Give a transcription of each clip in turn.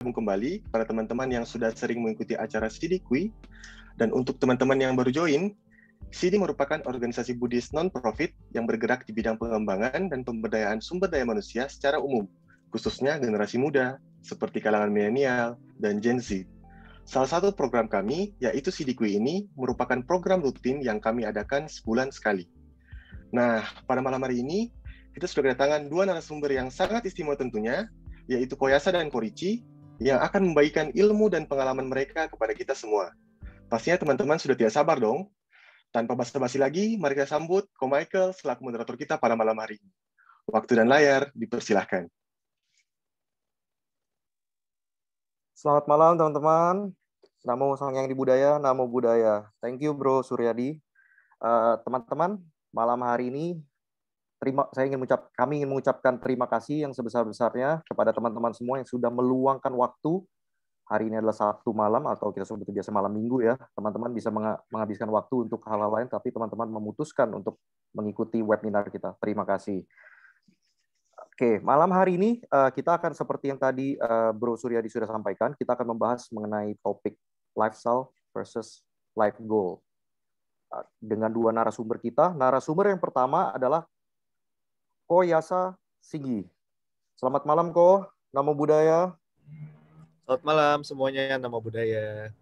bergabung kembali para teman-teman yang sudah sering mengikuti acara Sidikui. Dan untuk teman-teman yang baru join, SIDI merupakan organisasi Buddhis non-profit yang bergerak di bidang pengembangan dan pemberdayaan sumber daya manusia secara umum, khususnya generasi muda, seperti kalangan milenial dan Gen Z. Salah satu program kami, yaitu Sidikui ini, merupakan program rutin yang kami adakan sebulan sekali. Nah, pada malam hari ini, kita sudah kedatangan dua narasumber yang sangat istimewa tentunya, yaitu Koyasa dan Korichi, yang akan membagikan ilmu dan pengalaman mereka kepada kita semua. Pastinya teman-teman sudah tidak sabar dong. Tanpa basa-basi lagi, mari kita sambut Ko Michael selaku moderator kita pada malam hari ini. Waktu dan layar dipersilahkan. Selamat malam teman-teman. Namo Sang Hyang Budaya, Namo Buddhaya. Thank you Bro Suryadi. Teman-teman, malam hari ini kami ingin mengucapkan terima kasih yang sebesar-besarnya kepada teman-teman semua yang sudah meluangkan waktu. Hari ini adalah Sabtu malam, atau kita sebut biasa malam Minggu ya. Teman-teman bisa menghabiskan waktu untuk hal-hal lain, tapi teman-teman memutuskan untuk mengikuti webinar kita. Terima kasih. Oke, malam hari ini kita akan seperti yang tadi Bro Suryadi sudah sampaikan, kita akan membahas mengenai topik lifestyle versus life goal. Dengan dua narasumber kita. Narasumber yang pertama adalah Koyasa Sigi. Selamat malam, Ko. Namo Buddhaya. Selamat malam semuanya, Namo Buddhaya.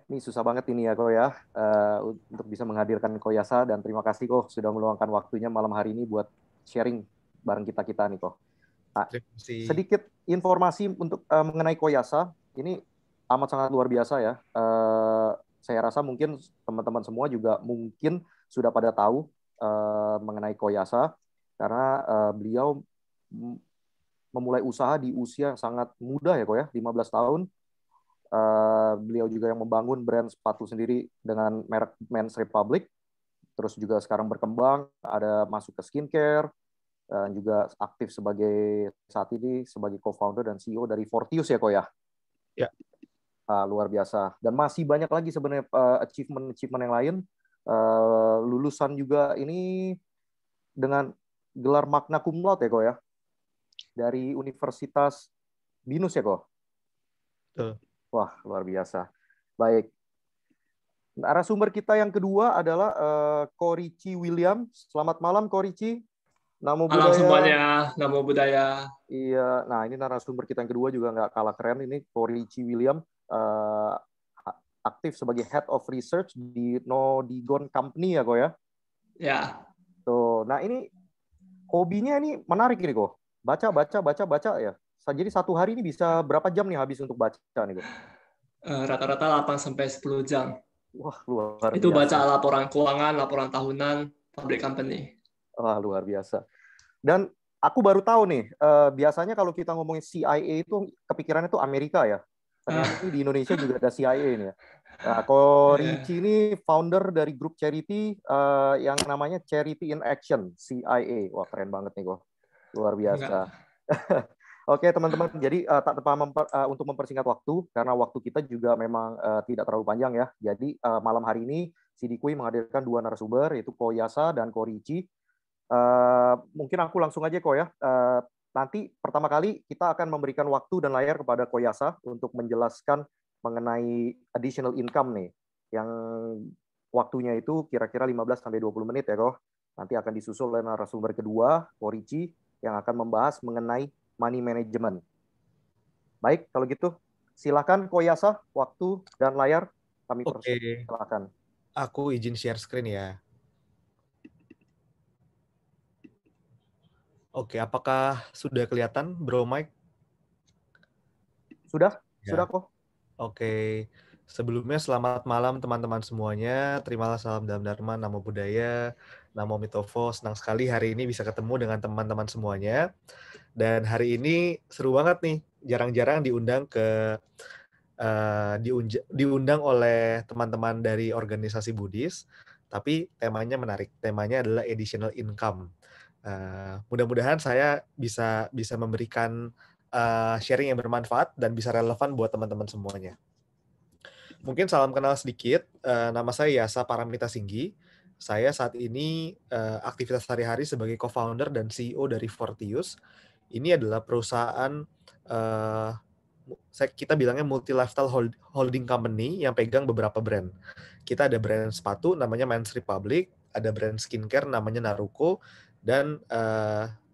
Ini susah banget ini ya, Ko ya, untuk bisa menghadirkan Koyasa, dan terima kasih, Ko, sudah meluangkan waktunya malam hari ini buat sharing bareng kita nih, Ko. Nah, sedikit informasi untuk mengenai Koyasa, ini amat sangat luar biasa ya. Saya rasa mungkin teman-teman semua juga mungkin sudah pada tahu mengenai Koyasa, karena beliau memulai usaha di usia yang sangat muda ya, Ko ya, 15 tahun. Beliau juga yang membangun brand sepatu sendiri dengan merek Men's Republic. Terus juga sekarang berkembang, ada masuk ke skincare, dan juga aktif saat ini sebagai co-founder dan CEO dari Fortius ya, Ko ya? Ya. Luar biasa. Dan masih banyak lagi sebenarnya achievement yang lain. Lulusan juga ini dengan gelar magna cum laude ya, Ko ya? Dari Universitas Binus ya, Ko? Wah, luar biasa. Baik. Narasumber kita yang kedua adalah Korichi William. Selamat malam, Korichi. Namo Buddhaya. Malam semuanya, Namo Buddhaya. Iya, nah ini narasumber kita yang kedua juga nggak kalah keren. Ini Korichi William, aktif sebagai Head of Research di Nodigon Company ya, Ko ya? Ya. Tuh, nah ini hobinya ini menarik ini, Ko. Baca ya. Jadi satu hari ini bisa berapa jam nih habis untuk baca nih, Ko? Rata-rata 8-10 jam. Wah, luar biasa. Itu baca laporan keuangan, laporan tahunan, public company. Wah, luar biasa. Dan aku baru tahu nih, biasanya kalau kita ngomongin CIA itu kepikirannya itu Amerika ya. Ternyata di Indonesia juga ada CIA ini ya. Nah, Korichi ini founder dari grup charity yang namanya Charity in Action, CIA. Wah, keren banget nih, Ko. Luar biasa. Oke, teman-teman. Jadi tak lupa untuk mempersingkat waktu, karena waktu kita juga memang tidak terlalu panjang ya. Jadi malam hari ini Sidikui menghadirkan dua narasumber, yaitu Koyasa dan Korichi. Mungkin aku langsung aja, Ko ya. Nanti pertama kali kita akan memberikan waktu dan layar kepada Koyasa untuk menjelaskan mengenai additional income nih, yang waktunya itu kira-kira 15-20 menit ya, Ko. Nanti akan disusul oleh narasumber kedua, Korichi, yang akan membahas mengenai money management. Baik, kalau gitu silakan Koyasa, waktu dan layar kami persilakan. Aku izin share screen ya. Oke, apakah sudah kelihatan, Bro Mike? Sudah Ya. kok. Oke. Sebelumnya selamat malam teman-teman semuanya. Terimalah salam dalam Dharma, Namo Buddhaya, Namo Mitovo. Senang sekali hari ini bisa ketemu dengan teman-teman semuanya. Dan hari ini seru banget nih. Jarang-jarang diundang oleh teman-teman dari organisasi Buddhis, tapi temanya menarik. Temanya adalah additional income. Mudah-mudahan saya bisa memberikan sharing yang bermanfaat dan bisa relevan buat teman-teman semuanya. Mungkin salam kenal sedikit. Nama saya Yasa Paramita Singgi. Saya saat ini aktivitas sehari-hari sebagai co-founder dan CEO dari Fortius. Ini adalah perusahaan kita bilangnya multi lifestyle holding company yang pegang beberapa brand. Kita ada brand sepatu namanya Men's Republic, ada brand skincare namanya Naruko, dan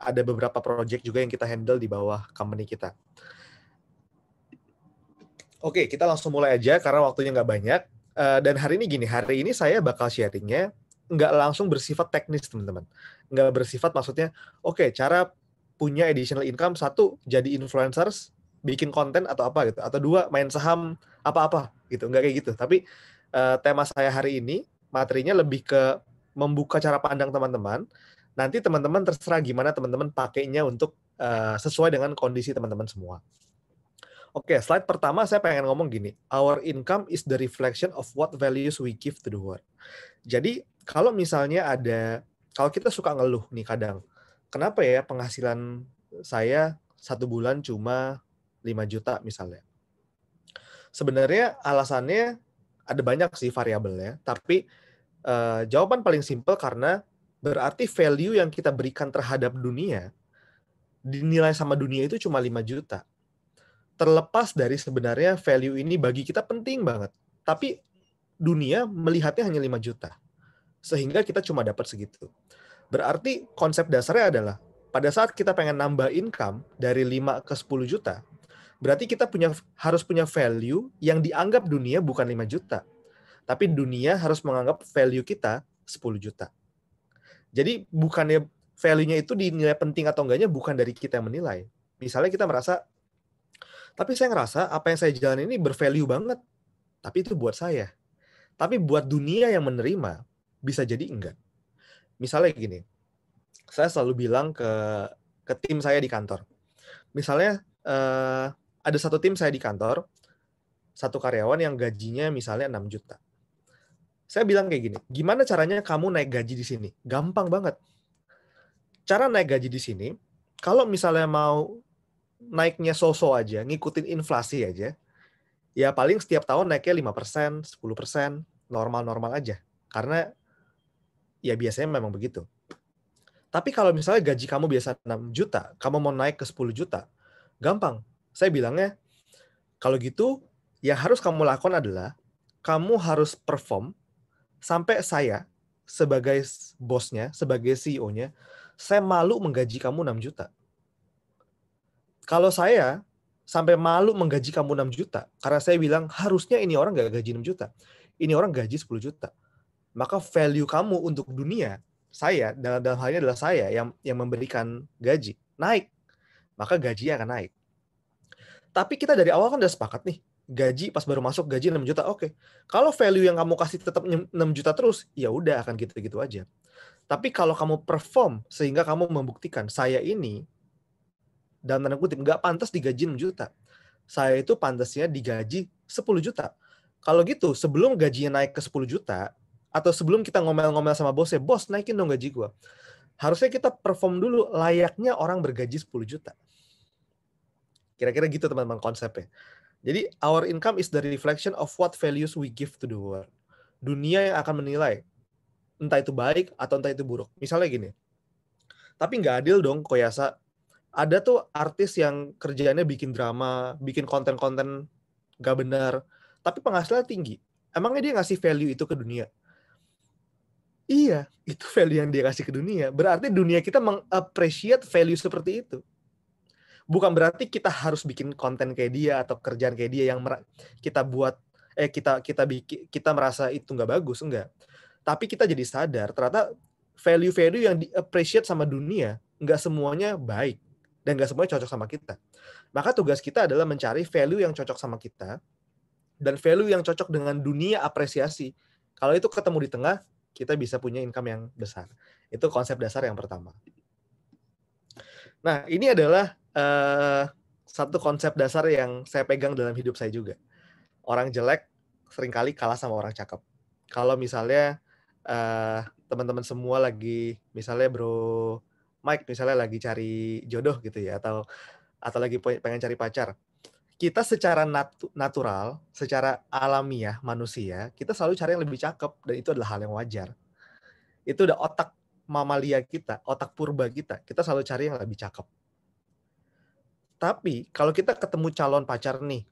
ada beberapa project juga yang kita handle di bawah company kita. Oke, kita langsung mulai aja karena waktunya nggak banyak. Dan hari ini saya bakal sharingnya nggak langsung bersifat teknis, teman-teman. Nggak bersifat maksudnya, oke, cara punya additional income, 1, jadi influencers, bikin konten atau apa gitu, atau 2, main saham apa-apa gitu, nggak kayak gitu. Tapi tema saya hari ini materinya lebih ke membuka cara pandang teman-teman. Nanti teman-teman terserah gimana teman-teman pakainya untuk sesuai dengan kondisi teman-teman semua. Oke, slide pertama saya pengen ngomong gini, our income is the reflection of what values we give to the world. Jadi kalau misalnya kalau kita suka ngeluh nih kadang, kenapa ya penghasilan saya 1 bulan cuma 5 juta misalnya. Sebenarnya alasannya ada banyak sih variabelnya, tapi jawaban paling simpel karena berarti value yang kita berikan terhadap dunia, dinilai sama dunia itu cuma 5 juta. Terlepas dari sebenarnya value ini bagi kita penting banget, tapi dunia melihatnya hanya 5 juta. Sehingga kita cuma dapat segitu. Berarti konsep dasarnya adalah pada saat kita pengen nambah income dari 5 ke 10 juta, berarti kita harus punya value yang dianggap dunia bukan 5 juta. Tapi dunia harus menganggap value kita 10 juta. Jadi bukannya value-nya itu dinilai penting atau enggaknya bukan dari kita yang menilai. Misalnya kita merasa, tapi saya ngerasa apa yang saya jalan ini bervalue banget. Tapi itu buat saya. Tapi buat dunia yang menerima, bisa jadi enggak. Misalnya gini, saya selalu bilang ke tim saya di kantor. Misalnya ada satu tim saya di kantor, satu karyawan yang gajinya misalnya 6 juta. Saya bilang kayak gini, gimana caranya kamu naik gaji di sini? Gampang banget. Cara naik gaji di sini, kalau misalnya mau naiknya so-so aja, ngikutin inflasi aja, ya paling setiap tahun naiknya 5%, 10%, normal-normal aja. Karena ya biasanya memang begitu. Tapi kalau misalnya gaji kamu biasa 6 juta, kamu mau naik ke 10 juta, gampang. Saya bilangnya, kalau gitu, yang harus kamu lakukan adalah, kamu harus perform sampai saya, sebagai bosnya, sebagai CEO-nya, saya malu menggaji kamu 6 juta. Kalau saya sampai malu menggaji kamu 6 juta, karena saya bilang, harusnya ini orang nggak gaji 6 juta. Ini orang gaji 10 juta. Maka value kamu untuk dunia, saya, dalam hal ini adalah saya yang memberikan gaji, naik. Maka gajinya akan naik. Tapi kita dari awal kan udah sepakat nih, gaji pas baru masuk gaji 6 juta, oke. Kalau value yang kamu kasih tetap 6 juta terus, ya udah akan gitu-gitu aja. Tapi kalau kamu perform sehingga kamu membuktikan saya ini dalam tanda kutip nggak pantas digaji 6 juta. Saya itu pantasnya digaji 10 juta. Kalau gitu, sebelum gajinya naik ke 10 juta, atau sebelum kita ngomel-ngomel sama bosnya, bos naikin dong gaji gue. Harusnya kita perform dulu layaknya orang bergaji 10 juta. Kira-kira gitu teman-teman konsepnya. Jadi our income is the reflection of what values we give to the world. Dunia yang akan menilai, entah itu baik atau entah itu buruk. Misalnya gini, tapi nggak adil dong Koyasa. Ada tuh artis yang kerjaannya bikin drama, bikin konten-konten nggak benar, tapi penghasilannya tinggi. Emangnya dia ngasih value itu ke dunia? Iya, itu value yang dia kasih ke dunia. Berarti dunia kita meng-appreciate value seperti itu. Bukan berarti kita harus bikin konten kayak dia atau kerjaan kayak dia yang kita buat kita merasa itu nggak bagus, enggak. Tapi kita jadi sadar ternyata value-value yang di-appreciate sama dunia nggak semuanya baik dan nggak semuanya cocok sama kita. Maka tugas kita adalah mencari value yang cocok sama kita dan value yang cocok dengan dunia apresiasi. Kalau itu ketemu di tengah, kita bisa punya income yang besar. Itu konsep dasar yang pertama. Nah, ini adalah satu konsep dasar yang saya pegang dalam hidup saya juga. Orang jelek seringkali kalah sama orang cakep. Kalau misalnya teman-teman semua lagi, misalnya Bro Mike misalnya lagi cari jodoh gitu ya, atau lagi pengen cari pacar, kita secara natural, secara alamiah manusia, kita selalu cari yang lebih cakep, dan itu adalah hal yang wajar. Itu udah otak mamalia kita, otak purba kita selalu cari yang lebih cakep. Tapi kalau kita ketemu calon pacar nih,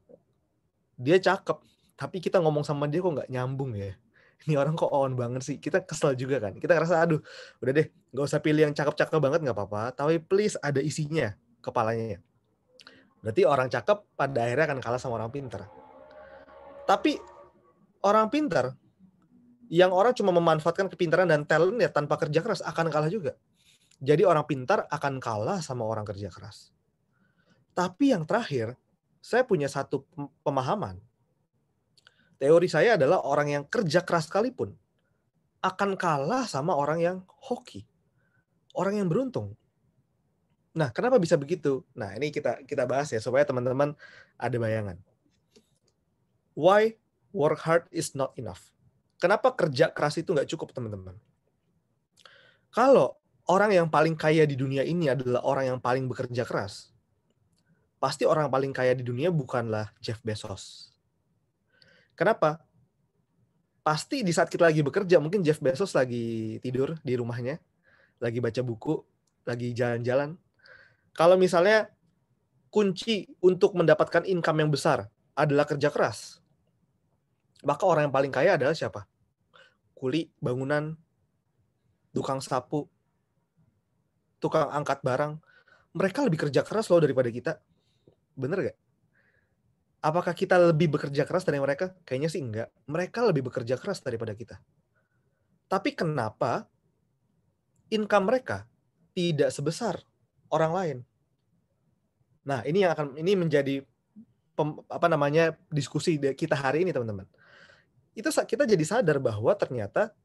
dia cakep, tapi kita ngomong sama dia kok nggak nyambung ya. Ini orang kok on banget sih. Kita kesel juga kan. Kita ngerasa, aduh, udah deh, nggak usah pilih yang cakep-cakep banget, nggak apa-apa. Tapi please ada isinya kepalanya. Berarti orang cakep pada akhirnya akan kalah sama orang pintar. Tapi orang pintar, yang orang cuma memanfaatkan kepintaran dan talentnya tanpa kerja keras akan kalah juga. Jadi orang pintar akan kalah sama orang kerja keras. Tapi yang terakhir, saya punya satu pemahaman. Teori saya adalah orang yang kerja keras sekalipun akan kalah sama orang yang hoki. Orang yang beruntung. Nah, kenapa bisa begitu? Nah, ini kita bahas ya supaya teman-teman ada bayangan. Why work hard is not enough? Kenapa kerja keras itu nggak cukup, teman-teman? Kalau orang yang paling kaya di dunia ini adalah orang yang paling bekerja keras, pasti orang paling kaya di dunia bukanlah Jeff Bezos. Kenapa? Pasti di saat kita lagi bekerja, mungkin Jeff Bezos lagi tidur di rumahnya, lagi baca buku, lagi jalan-jalan. Kalau misalnya kunci untuk mendapatkan income yang besar adalah kerja keras, maka orang yang paling kaya adalah siapa? Kuli bangunan, tukang sapu, tukang angkat barang. Mereka lebih kerja keras loh daripada kita. Bener gak? Apakah kita lebih bekerja keras dari mereka? Kayaknya sih enggak. Mereka lebih bekerja keras daripada kita. Tapi kenapa income mereka tidak sebesar orang lain? Nah, ini menjadi diskusi kita hari ini, teman-teman. Itu kita jadi sadar bahwa ternyata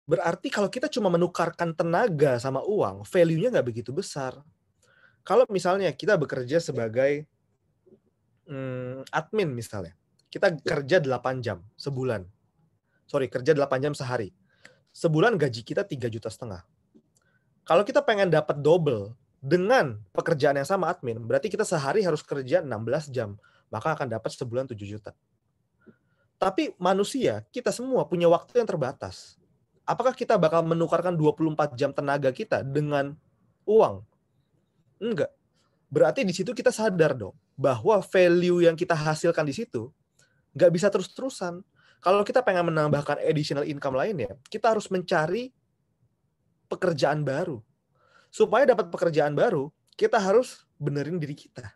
berarti kalau kita cuma menukarkan tenaga sama uang, value-nya nggak begitu besar. Kalau misalnya kita bekerja sebagai admin misalnya, kita kerja 8 jam sebulan. Kerja 8 jam sehari. Sebulan gaji kita 3,5 juta. Kalau kita pengen dapat double dengan pekerjaan yang sama admin, berarti kita sehari harus kerja 16 jam, maka akan dapat sebulan 7 juta. Tapi manusia, kita semua punya waktu yang terbatas. Apakah kita bakal menukarkan 24 jam tenaga kita dengan uang? Enggak. Berarti di situ kita sadar dong, bahwa value yang kita hasilkan di situ nggak bisa terus-terusan. Kalau kita pengen menambahkan additional income lainnya, kita harus mencari pekerjaan baru. Supaya dapat pekerjaan baru, kita harus benerin diri kita.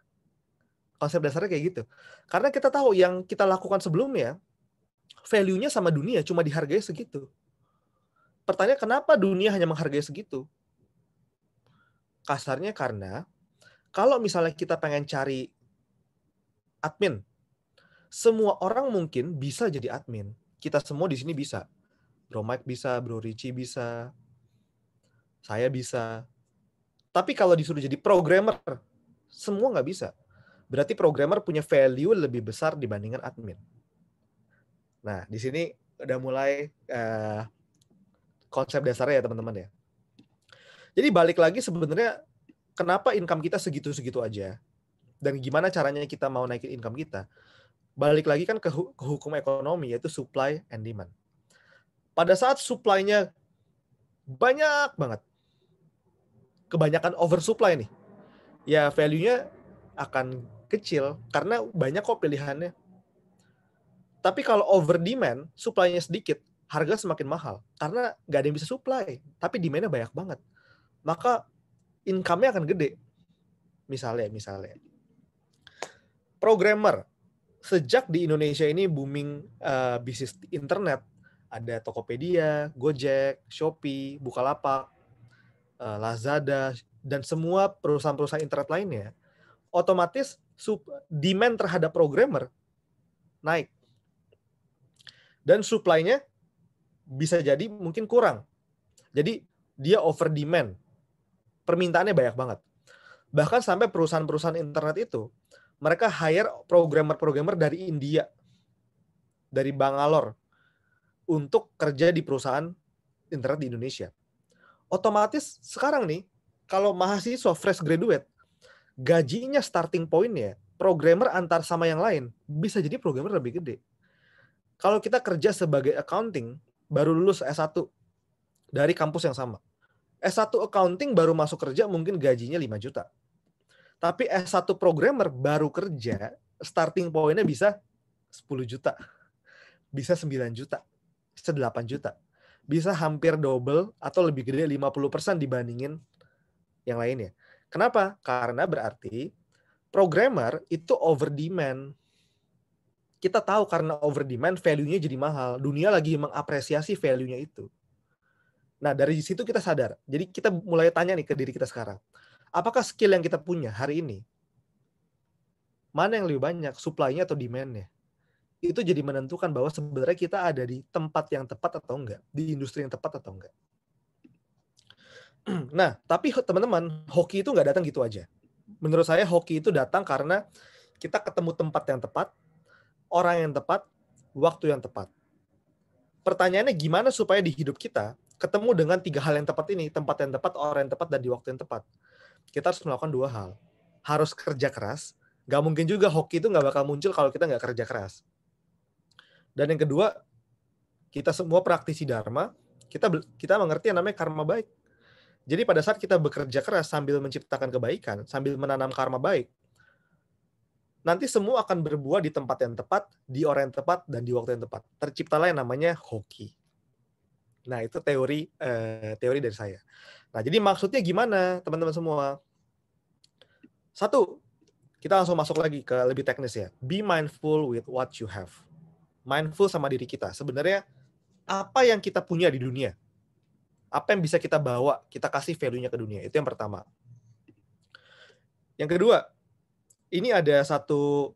Konsep dasarnya kayak gitu. Karena kita tahu yang kita lakukan sebelumnya, value-nya sama dunia cuma dihargai segitu. Pertanyaan, kenapa dunia hanya menghargai segitu? Kasarnya karena kalau misalnya kita pengen cari admin, semua orang mungkin bisa jadi admin. Kita semua di sini bisa. Bro Mike bisa, Bro Richie bisa, saya bisa. Tapi kalau disuruh jadi programmer, semua nggak bisa. Berarti programmer punya value lebih besar dibandingkan admin. Nah, di sini udah mulai konsep dasarnya ya teman-teman ya. Jadi balik lagi sebenarnya kenapa income kita segitu-segitu aja dan gimana caranya kita mau naikin income kita. Balik lagi kan ke hukum ekonomi, yaitu supply and demand. Pada saat supply-nya banyak banget, kebanyakan oversupply nih, ya value-nya akan kecil karena banyak kok pilihannya. Tapi kalau over demand, supply-nya sedikit, harga semakin mahal karena nggak ada yang bisa supply, tapi demand-nya banyak banget. Maka income-nya akan gede. Misalnya programmer, sejak di Indonesia ini booming bisnis internet, ada Tokopedia, Gojek, Shopee, Bukalapak, Lazada, dan semua perusahaan-perusahaan internet lainnya, otomatis demand terhadap programmer naik. Dan supply-nya bisa jadi mungkin kurang. Jadi dia over demand. Permintaannya banyak banget. Bahkan sampai perusahaan-perusahaan internet itu, mereka hire programmer-programmer dari India, dari Bangalore, untuk kerja di perusahaan internet di Indonesia. Otomatis sekarang nih, kalau mahasiswa fresh graduate, gajinya starting point-nya, programmer antar sama yang lain, bisa jadi programmer lebih gede. Kalau kita kerja sebagai accounting, baru lulus S1 dari kampus yang sama. S1 accounting baru masuk kerja mungkin gajinya 5 juta. Tapi S1 programmer baru kerja, starting point-nya bisa 10 juta, bisa 9 juta, bisa 8 juta. Bisa hampir double atau lebih gede 50% dibandingin yang lainnya. Kenapa? Karena berarti programmer itu over demand. Kita tahu karena over demand value-nya jadi mahal. Dunia lagi mengapresiasi value-nya itu. Nah, dari situ kita sadar. Jadi kita mulai tanya nih ke diri kita sekarang. Apakah skill yang kita punya hari ini, mana yang lebih banyak, supply-nya atau demand-nya? Itu jadi menentukan bahwa sebenarnya kita ada di tempat yang tepat atau enggak, di industri yang tepat atau enggak. Nah, tapi teman-teman, hoki itu nggak datang gitu aja. Menurut saya hoki itu datang karena kita ketemu tempat yang tepat, orang yang tepat, waktu yang tepat. Pertanyaannya gimana supaya di hidup kita ketemu dengan 3 hal yang tepat ini, tempat yang tepat, orang yang tepat, dan di waktu yang tepat. Kita harus melakukan 2 hal. Harus kerja keras. Nggak mungkin juga hoki itu nggak bakal muncul kalau kita nggak kerja keras. Dan yang kedua, kita semua praktisi Dharma, kita mengerti yang namanya karma baik. Jadi pada saat kita bekerja keras sambil menciptakan kebaikan, sambil menanam karma baik, nanti semua akan berbuah di tempat yang tepat, di orang yang tepat, dan di waktu yang tepat. Terciptalah yang namanya hoki. Nah, itu teori dari saya. Nah, jadi maksudnya gimana, teman-teman semua? 1, kita langsung masuk lagi ke lebih teknis ya. Be mindful with what you have. Mindful sama diri kita. Sebenarnya, apa yang kita punya di dunia? Apa yang bisa kita bawa, kita kasih value-nya ke dunia. Itu yang pertama. Yang kedua, ini ada satu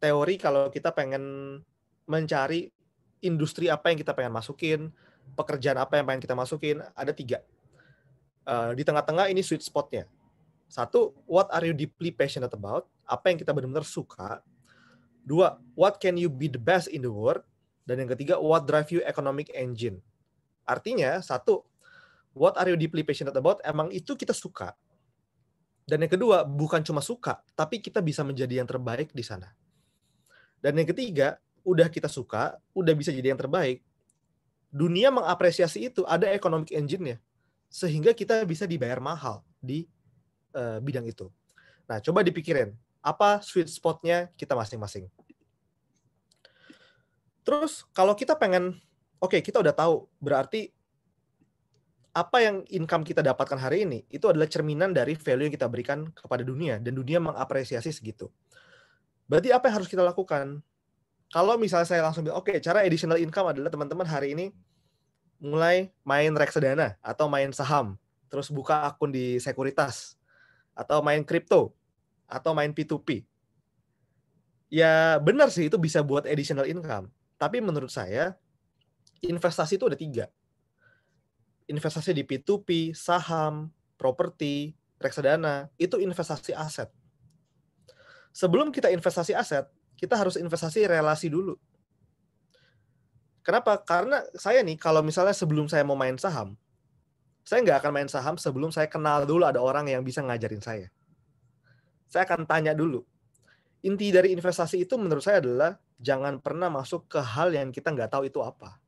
teori kalau kita pengen mencari industri apa yang kita pengen masukin, pekerjaan apa yang pengen kita masukin, ada 3. Di tengah-tengah ini sweet spot-nya. 1, what are you deeply passionate about? Apa yang kita benar-benar suka. 2, what can you be the best in the world? Dan yang ketiga, what drive you economic engine? Artinya, 1, what are you deeply passionate about? Emang itu kita suka. Dan yang kedua, bukan cuma suka, tapi kita bisa menjadi yang terbaik di sana. Dan yang ketiga, udah kita suka, udah bisa jadi yang terbaik, dunia mengapresiasi itu, ada economic engine-nya. Sehingga kita bisa dibayar mahal di bidang itu. Nah, coba dipikirin, apa sweet spot-nya kita masing-masing. Terus, kalau kita pengen, oke, kita udah tahu, berarti apa yang income kita dapatkan hari ini, itu adalah cerminan dari value yang kita berikan kepada dunia, dan dunia mengapresiasi segitu. Berarti apa yang harus kita lakukan? Kalau misalnya saya langsung bilang, oke, cara additional income adalah teman-teman hari ini mulai main reksadana, atau main saham, terus buka akun di sekuritas, atau main kripto, atau main P2P. Ya benar sih, itu bisa buat additional income. Tapi menurut saya, investasi itu ada 3. Investasi di P2P, saham, properti, reksadana, itu investasi aset. Sebelum kita investasi aset, kita harus investasi relasi dulu. Kenapa? Karena saya nih, kalau misalnya sebelum saya mau main saham, saya nggak akan main saham sebelum saya kenal dulu ada orang yang bisa ngajarin saya. Saya akan tanya dulu. Inti dari investasi itu menurut saya adalah jangan pernah masuk ke hal yang kita nggak tahu itu apa.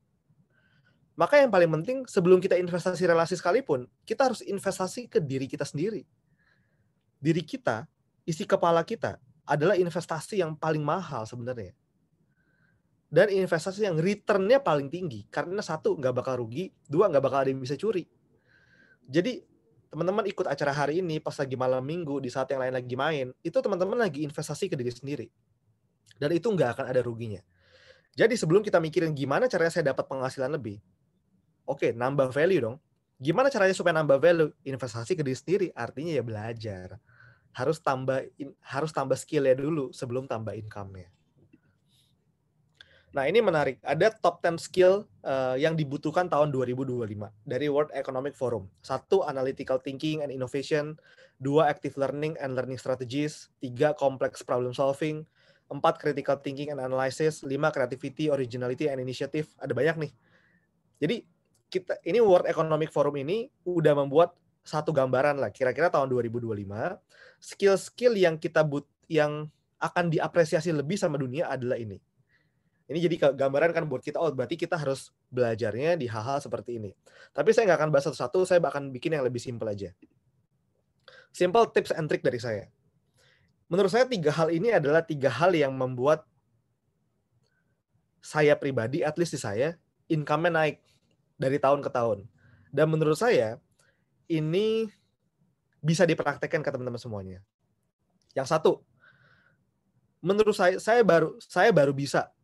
Maka yang paling penting sebelum kita investasi relasi sekalipun, kita harus investasi ke diri kita sendiri. Diri kita, isi kepala kita, adalah investasi yang paling mahal sebenarnya. Dan investasi yang return-nya paling tinggi. Karena 1, nggak bakal rugi. 2, nggak bakal ada yang bisa curi. Jadi, teman-teman ikut acara hari ini, pas lagi malam minggu, di saat yang lain lagi main, itu teman-teman lagi investasi ke diri sendiri. Dan itu nggak akan ada ruginya. Jadi sebelum kita mikirin gimana caranya saya dapat penghasilan lebih, oke, nambah value dong. Gimana caranya supaya nambah value? Investasi ke diri sendiri, artinya ya belajar. Harus tambah skill-nya dulu sebelum tambah income-nya. Nah, ini menarik. Ada top 10 skill yang dibutuhkan tahun 2025 dari World Economic Forum. 1, analytical thinking and innovation. 2, active learning and learning strategies. 3, complex problem solving. 4, critical thinking and analysis. 5, creativity, originality, and initiative. Ada banyak nih. Jadi, ini World Economic Forum ini udah membuat satu gambaran lah. Kira-kira tahun 2025, skill-skill yang yang akan diapresiasi lebih sama dunia adalah ini. Ini jadi gambaran kan buat kita, berarti kita harus belajarnya di hal-hal seperti ini. Tapi saya nggak akan bahas satu-satu, saya akan bikin yang lebih simpel aja. Simple tips and trick dari saya. Menurut saya 3 hal ini adalah 3 hal yang membuat saya pribadi, at least di saya, income-nya naik dari tahun ke tahun. Dan menurut saya, ini bisa dipraktekkan ke teman-teman semuanya. Yang satu, menurut saya baru bisa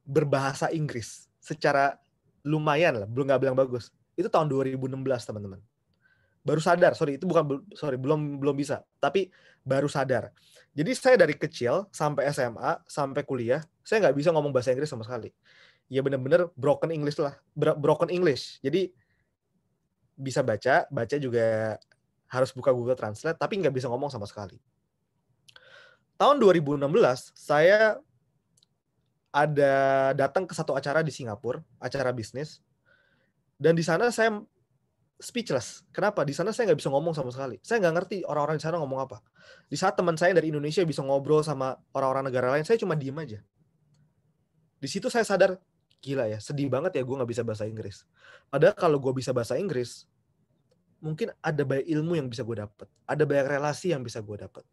berbahasa Inggris secara lumayan lah, belum nggak bilang bagus. Itu tahun 2016, teman-teman. Baru sadar, belum bisa, tapi baru sadar. Jadi saya dari kecil sampai SMA sampai kuliah, saya nggak bisa ngomong bahasa Inggris sama sekali. Ya benar-benar broken English lah, broken English. Jadi bisa baca juga harus buka Google Translate, tapi nggak bisa ngomong sama sekali. Tahun 2016 saya ada datang ke satu acara di Singapura, acara bisnis, dan di sana saya speechless. Kenapa? Di sana saya nggak bisa ngomong sama sekali. Saya nggak ngerti orang-orang di sana ngomong apa. Di saat teman saya dari Indonesia bisa ngobrol sama orang-orang negara lain, saya cuma diem aja. Di situ saya sadar, gila ya, sedih banget ya gue nggak bisa bahasa Inggris. Padahal kalau gue bisa bahasa Inggris, mungkin ada banyak ilmu yang bisa gue dapat. Ada banyak relasi yang bisa gue dapat.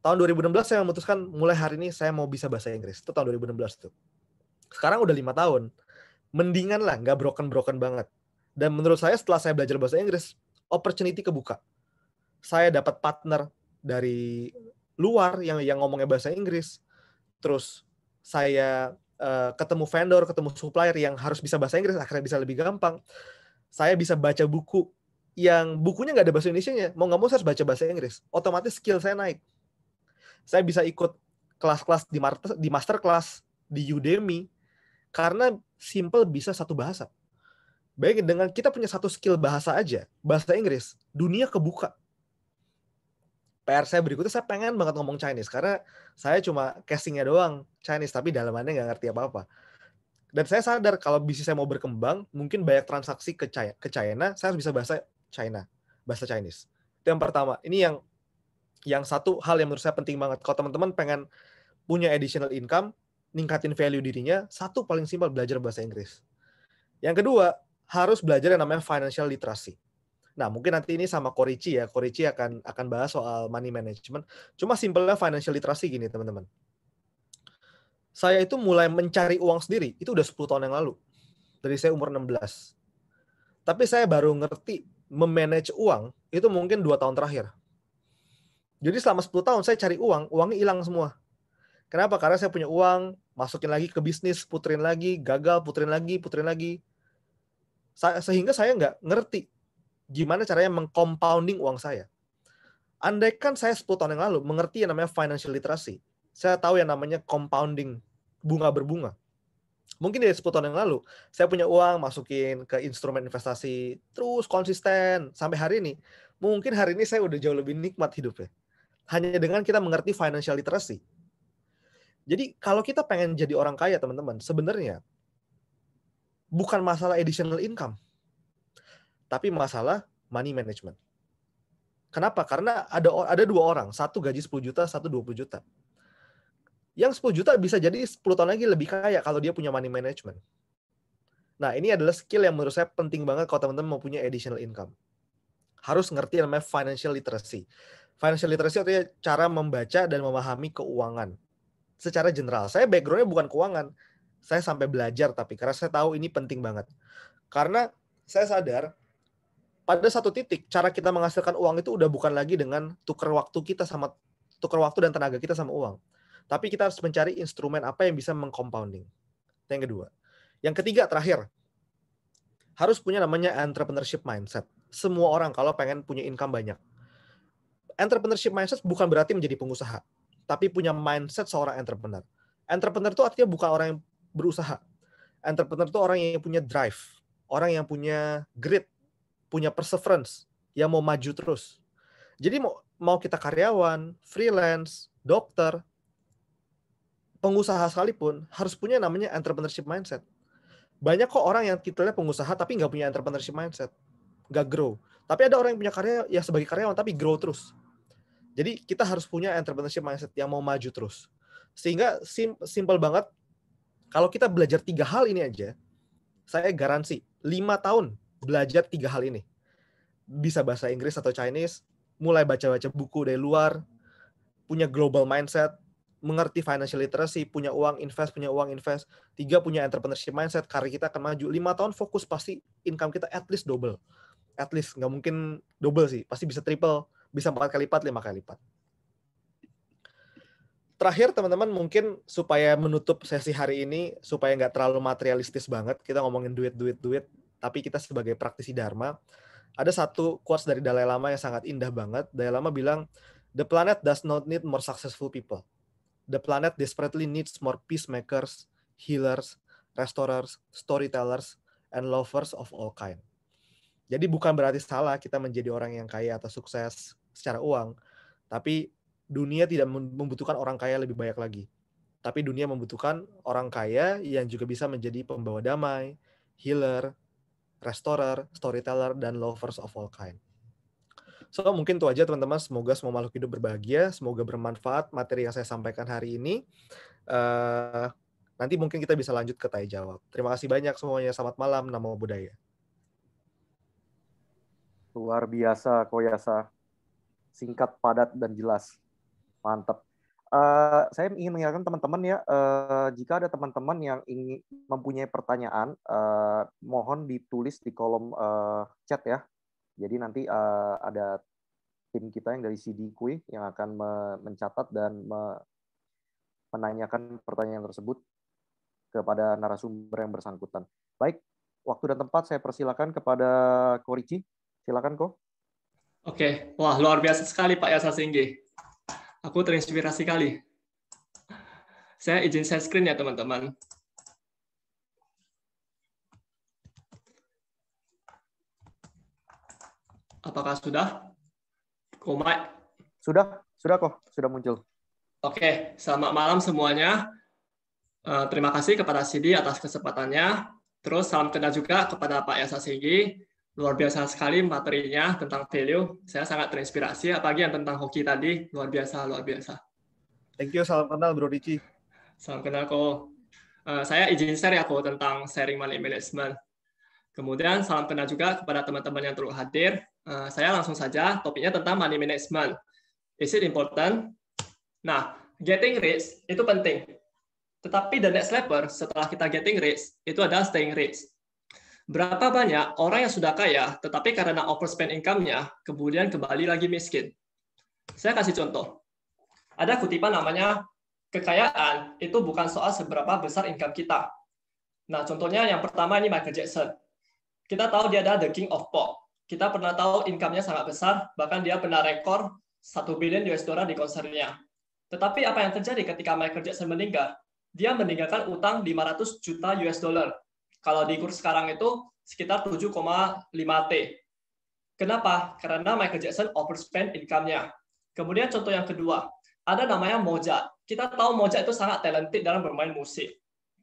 Tahun 2016 saya memutuskan, mulai hari ini saya mau bisa bahasa Inggris. Itu tahun 2016 tuh. Sekarang udah 5 tahun. Mendingan lah, nggak broken banget. Dan menurut saya setelah saya belajar bahasa Inggris, opportunity kebuka. Saya dapat partner dari luar yang ngomongnya bahasa Inggris. Terus saya ketemu vendor, ketemu supplier yang harus bisa bahasa Inggris, akhirnya bisa lebih gampang. Saya bisa baca buku yang bukunya nggak ada bahasa Indonesianya. Mau nggak mau saya harus baca bahasa Inggris. Otomatis skill saya naik. Saya bisa ikut kelas-kelas di masterclass, di Udemy, karena simple bisa satu bahasa. Bayangin, dengan kita punya satu skill bahasa aja, bahasa Inggris, dunia kebuka. PR saya berikutnya, saya pengen banget ngomong Chinese, karena saya cuma casingnya doang Chinese, tapi dalamannya nggak ngerti apa-apa. Dan saya sadar kalau bisnis saya mau berkembang, mungkin banyak transaksi ke China, saya harus bisa bahasa China, bahasa Chinese. Itu yang pertama. Ini yang satu hal yang menurut saya penting banget. Kalau teman-teman pengen punya additional income, ningkatin value dirinya, satu paling simpel, belajar bahasa Inggris. Yang kedua, harus belajar yang namanya financial literacy. Nah, mungkin nanti ini sama Korici ya. Korici akan bahas soal money management. Cuma simpelnya financial literacy gini, teman-teman. Saya itu mulai mencari uang sendiri, itu udah 10 tahun yang lalu. Dari saya umur 16. Tapi saya baru ngerti memanage uang, itu mungkin 2 tahun terakhir. Jadi selama 10 tahun saya cari uang, uangnya hilang semua. Kenapa? Karena saya punya uang, masukin lagi ke bisnis, puterin lagi, gagal, puterin lagi. Sehingga saya nggak ngerti gimana caranya mengcompounding uang saya. Andaikan saya 10 tahun yang lalu mengerti yang namanya financial literacy, saya tahu yang namanya compounding, bunga berbunga. Mungkin dari 10 tahun yang lalu, saya punya uang, masukin ke instrumen investasi, terus konsisten, sampai hari ini. Mungkin hari ini saya udah jauh lebih nikmat hidupnya. Hanya dengan kita mengerti financial literacy. Jadi kalau kita pengen jadi orang kaya, teman-teman, sebenarnya bukan masalah additional income, tapi masalah money management. Kenapa? Karena ada 2 orang, satu gaji 10 juta, satu 20 juta. Yang 10 juta bisa jadi 10 tahun lagi lebih kaya kalau dia punya money management. Nah, ini adalah skill yang menurut saya penting banget kalau teman-teman mau punya additional income. Harus ngerti yang namanya financial literacy. Financial literacy artinya cara membaca dan memahami keuangan. Secara general, saya background-nya bukan keuangan. Saya sampai belajar, tapi karena saya tahu ini penting banget. Karena saya sadar, pada satu titik, cara kita menghasilkan uang itu udah bukan lagi dengan tukar waktu dan tenaga kita sama uang. Tapi kita harus mencari instrumen apa yang bisa mengcompounding. Yang kedua. Yang ketiga, terakhir. Harus punya namanya entrepreneurship mindset. Semua orang kalau pengen punya income banyak. Entrepreneurship mindset bukan berarti menjadi pengusaha, tapi punya mindset seorang entrepreneur. Entrepreneur itu artinya bukan orang yang berusaha. Entrepreneur itu orang yang punya drive, orang yang punya grit, punya perseverance, yang mau maju terus. Jadi mau kita karyawan, freelance, dokter, pengusaha sekalipun harus punya namanya entrepreneurship mindset. Banyak kok orang yang titelnya pengusaha tapi nggak punya entrepreneurship mindset, nggak grow. Tapi ada orang yang punya karya ya sebagai karyawan tapi grow terus. Jadi kita harus punya entrepreneurship mindset yang mau maju terus. Sehingga simple banget, kalau kita belajar 3 hal ini aja, saya garansi 5 tahun belajar 3 hal ini. Bisa bahasa Inggris atau Chinese, mulai baca-baca buku dari luar, punya global mindset, mengerti financial literacy, punya uang invest. 3, punya entrepreneurship mindset, karir kita akan maju. 5 tahun fokus, pasti income kita at least double. At least, nggak mungkin double sih, pasti bisa triple, bisa 4 kali lipat, 5 kali lipat. Terakhir teman-teman, mungkin supaya menutup sesi hari ini, supaya nggak terlalu materialistis banget, kita ngomongin duit, tapi kita sebagai praktisi Dharma, ada satu quotes dari Dalai Lama yang sangat indah banget. Dalai Lama bilang, "The planet does not need more successful people. The planet desperately needs more peacemakers, healers, restorers, storytellers, and lovers of all kind." Jadi bukan berarti salah kita menjadi orang yang kaya atau sukses secara uang, tapi dunia tidak membutuhkan orang kaya lebih banyak lagi. Tapi dunia membutuhkan orang kaya yang juga bisa menjadi pembawa damai, healer, restorer, storyteller, dan lovers of all kind. So, mungkin itu aja teman-teman. Semoga semua makhluk hidup berbahagia. Semoga bermanfaat materi yang saya sampaikan hari ini. Nanti mungkin kita bisa lanjut ke tanya jawab. Terima kasih banyak semuanya. Selamat malam. Namo Buddhaya. Luar biasa, Koyasa. Singkat, padat, dan jelas. Mantap. Saya ingin mengingatkan teman-teman ya, jika ada teman-teman yang ingin mempunyai pertanyaan, mohon ditulis di kolom chat ya. Jadi nanti ada tim kita yang dari Siddiqui yang akan mencatat dan menanyakan pertanyaan tersebut kepada narasumber yang bersangkutan. Baik, waktu dan tempat saya persilakan kepada Ko Ricci. Silakan, Ko. Oke, wah luar biasa sekali Pak Yasa Singgi. Aku terinspirasi kali. Saya izin share screen ya teman-teman. Apakah sudah? Komai? Sudah kok, sudah muncul. Oke, selamat malam semuanya. Terima kasih kepada Sidi atas kesempatannya. Terus salam kenal juga kepada Pak Yasa Singgi. Luar biasa sekali materinya tentang value. Saya sangat terinspirasi, apalagi yang tentang hoki tadi. Luar biasa, luar biasa. Thank you, salam kenal Bro Ricci. Salam kenal, Ko. Saya izin share ya, Ko, tentang sharing money management. Kemudian salam kenal juga kepada teman-teman yang turut hadir. Saya langsung saja, topiknya tentang money management. Is it important? Nah, getting rich itu penting. Tetapi the next level setelah kita getting rich, itu adalah staying rich. Berapa banyak orang yang sudah kaya, tetapi karena overspend income-nya, kemudian kembali lagi miskin? Saya kasih contoh. Ada kutipan namanya, kekayaan itu bukan soal seberapa besar income kita. Nah, contohnya yang pertama ini Michael Jackson. Kita tahu dia adalah the king of pop. Kita pernah tahu income-nya sangat besar, bahkan dia pernah rekor $1 billion di konsernya. Tetapi apa yang terjadi ketika Michael Jackson meninggal? Dia meninggalkan utang $500 juta. Kalau di kurs sekarang itu sekitar 7,5 T. Kenapa? Karena Michael Jackson overspend income-nya. Kemudian contoh yang kedua, ada namanya Mozart. Kita tahu Mozart itu sangat talented dalam bermain musik.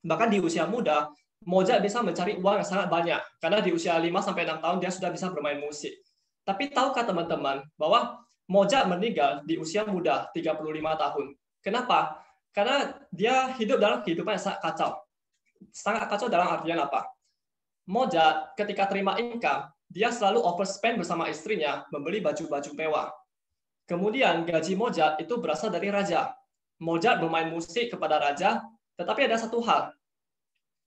Bahkan di usia muda, Mozart bisa mencari uang yang sangat banyak. Karena di usia 5-6 tahun dia sudah bisa bermain musik. Tapi tahukah teman-teman bahwa Mozart meninggal di usia muda, 35 tahun. Kenapa? Karena dia hidup dalam kehidupan yang sangat kacau. Sangat kacau dalam artian apa? Mozart ketika terima income, dia selalu overspend bersama istrinya membeli baju-baju mewah. Kemudian gaji Mozart itu berasal dari raja. Mozart bermain musik kepada raja, tetapi ada satu hal.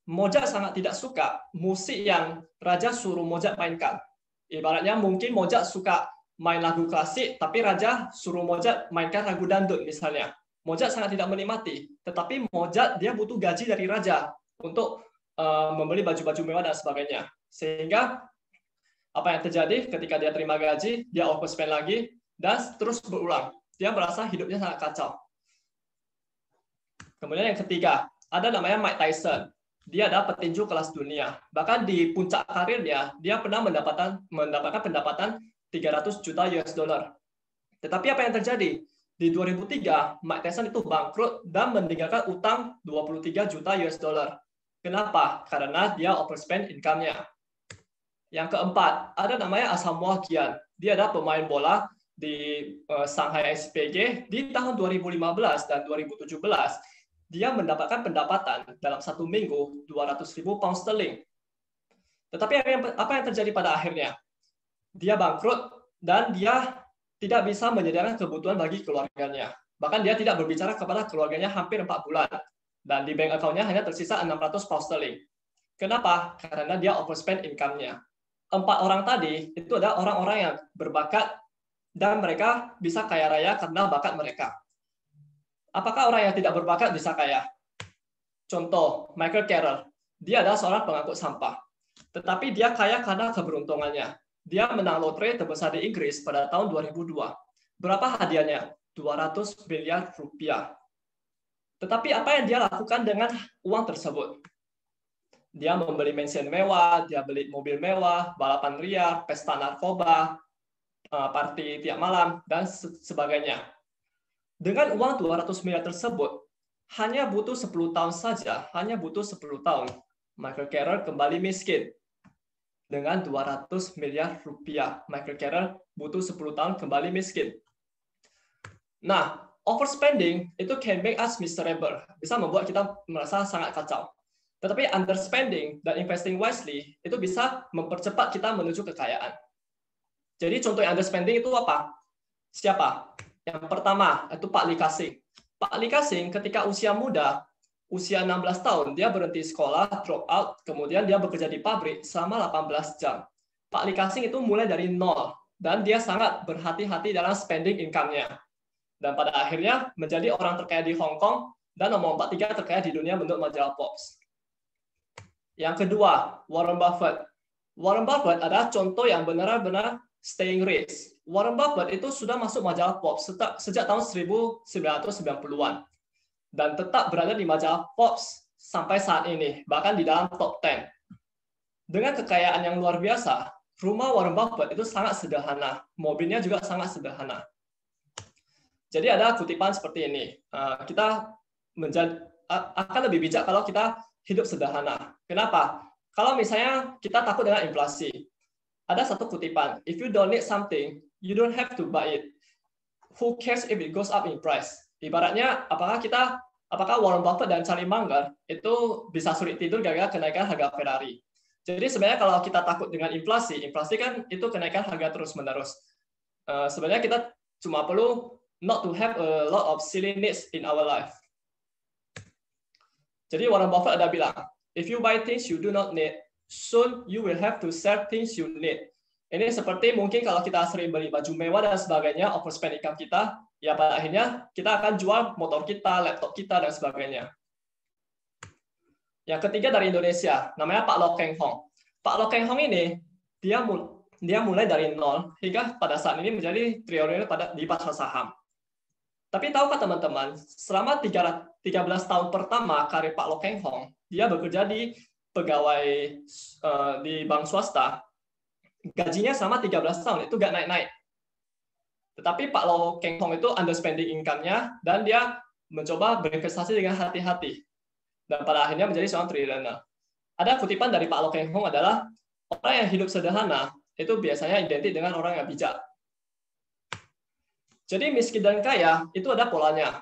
Mozart sangat tidak suka musik yang raja suruh Mozart mainkan. Ibaratnya mungkin Mozart suka main lagu klasik, tapi raja suruh Mozart mainkan lagu dangdut misalnya. Mozart sangat tidak menikmati, tetapi Mozart dia butuh gaji dari raja untuk membeli baju-baju mewah dan sebagainya. Sehingga apa yang terjadi ketika dia terima gaji, dia overspend lagi, dan terus berulang. Dia merasa hidupnya sangat kacau. Kemudian yang ketiga, ada namanya Mike Tyson. Dia adalah petinju kelas dunia. Bahkan di puncak karirnya, dia pernah mendapatkan pendapatan $300 juta. Tetapi apa yang terjadi? Di 2003, Mike Tyson itu bangkrut dan meninggalkan utang $23 juta. Kenapa? Karena dia overspend income-nya. Yang keempat, ada namanya Asamoah Gyan. Dia adalah pemain bola di Shanghai SPG di tahun 2015 dan 2017. Dia mendapatkan pendapatan dalam 1 minggu 200.000 pound sterling. Tetapi apa yang terjadi pada akhirnya? Dia bangkrut dan dia tidak bisa menyediakan kebutuhan bagi keluarganya. Bahkan dia tidak berbicara kepada keluarganya hampir 4 bulan. Dan di bank account-nya hanya tersisa 600 pound sterling. Kenapa? Karena dia overspend income-nya. 4 orang tadi itu adalah orang-orang yang berbakat dan mereka bisa kaya raya karena bakat mereka. Apakah orang yang tidak berbakat bisa kaya? Contoh, Michael Carroll. Dia adalah seorang pengangkut sampah. Tetapi dia kaya karena keberuntungannya. Dia menang lotre terbesar di Inggris pada tahun 2002. Berapa hadiahnya? 200 miliar rupiah. Tetapi apa yang dia lakukan dengan uang tersebut? Dia membeli mansion mewah, dia beli mobil mewah, balapan liar, pesta narkoba, party tiap malam, dan sebagainya. Dengan uang 200 miliar tersebut, hanya butuh 10 tahun saja, hanya butuh 10 tahun, Michael Carroll kembali miskin. Dengan 200 miliar rupiah, Michael Carroll butuh 10 tahun kembali miskin. Nah, overspending itu can make us miserable, bisa membuat kita merasa sangat kacau. Tetapi underspending dan investing wisely itu bisa mempercepat kita menuju kekayaan. Jadi contoh yang underspending itu apa? Siapa? Yang pertama itu Pak Lee Ka-shing. Pak Lee Ka-shing ketika usia muda, usia 16 tahun, dia berhenti sekolah, drop out, kemudian dia bekerja di pabrik selama 18 jam. Pak Lee Ka-shing itu mulai dari nol, dan dia sangat berhati-hati dalam spending income-nya. Dan pada akhirnya menjadi orang terkaya di Hong Kong, dan nomor 43 terkaya di dunia menurut majalah Forbes. Yang kedua, Warren Buffett. Warren Buffett adalah contoh yang benar-benar staying rich. Warren Buffett itu sudah masuk majalah Forbes sejak tahun 1990-an. Dan tetap berada di majalah Forbes sampai saat ini, bahkan di dalam top 10. Dengan kekayaan yang luar biasa, rumah Warren Buffett itu sangat sederhana, mobilnya juga sangat sederhana. Jadi ada kutipan seperti ini, kita akan lebih bijak kalau kita hidup sederhana. Kenapa? Kalau misalnya kita takut dengan inflasi, ada satu kutipan, if you don't need something, you don't have to buy it. Who cares if it goes up in price? Ibaratnya, apakah Warren Buffett dan Charlie Munger itu bisa sulit tidur gara-gara kenaikan harga Ferrari? Jadi sebenarnya kalau kita takut dengan inflasi kan itu kenaikan harga terus-menerus. Sebenarnya kita cuma perlu not to have a lot of silly needs in our life. Jadi Warren Buffett ada bilang, if you buy things you do not need, soon you will have to sell things you need. Ini seperti mungkin kalau kita sering beli baju mewah dan sebagainya, overspend income kita, ya pada akhirnya kita akan jual motor kita, laptop kita, dan sebagainya. Yang ketiga dari Indonesia, namanya Pak Loh Keng Hong. Pak Loh Keng Hong ini, dia mulai dari nol, hingga pada saat ini menjadi triliuner di pasar saham. Tapi tahukah teman-teman, selama 13 tahun pertama karir Pak Loh Keng Hong, dia bekerja di pegawai di bank swasta, gajinya selama 13 tahun itu nggak naik-naik. Tetapi Pak Loh Keng Hong itu underspending income-nya, dan dia mencoba berinvestasi dengan hati-hati. Dan pada akhirnya menjadi seorang triliuner. Ada kutipan dari Pak Loh Keng Hong adalah, orang yang hidup sederhana itu biasanya identik dengan orang yang bijak. Jadi miskin dan kaya itu ada polanya.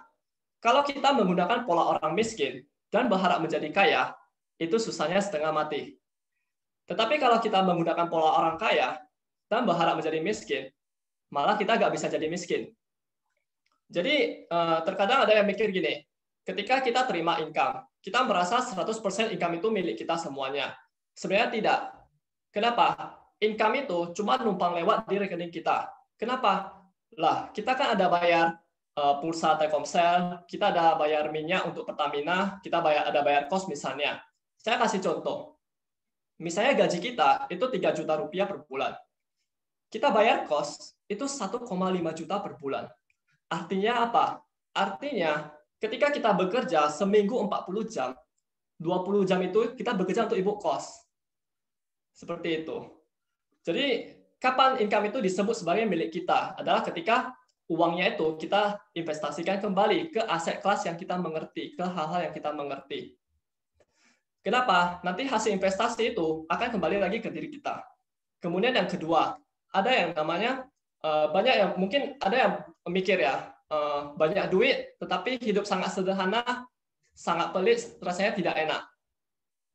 Kalau kita menggunakan pola orang miskin dan berharap menjadi kaya, itu susahnya setengah mati. Tetapi kalau kita menggunakan pola orang kaya dan berharap menjadi miskin, malah kita nggak bisa jadi miskin. Jadi terkadang ada yang mikir gini, ketika kita terima income, kita merasa 100% income itu milik kita semuanya. Sebenarnya tidak. Kenapa? Income itu cuma numpang lewat di rekening kita. Kenapa? Lah, kita kan ada bayar pulsa Telkomsel, kita ada bayar minyak untuk Pertamina, kita ada bayar kos misalnya. Saya kasih contoh. Misalnya gaji kita itu 3 juta rupiah per bulan. Kita bayar kos itu 1,5 juta per bulan. Artinya apa? Artinya ketika kita bekerja seminggu 40 jam, 20 jam itu kita bekerja untuk ibu kos. Seperti itu. Jadi kapan income itu disebut sebagai milik kita? Adalah ketika uangnya itu kita investasikan kembali ke aset kelas yang kita mengerti, ke hal-hal yang kita mengerti. Kenapa? Nanti hasil investasi itu akan kembali lagi ke diri kita. Kemudian yang kedua, ada yang namanya, banyak yang mungkin ada yang mikir ya, banyak duit, tetapi hidup sangat sederhana, sangat pelit, rasanya tidak enak.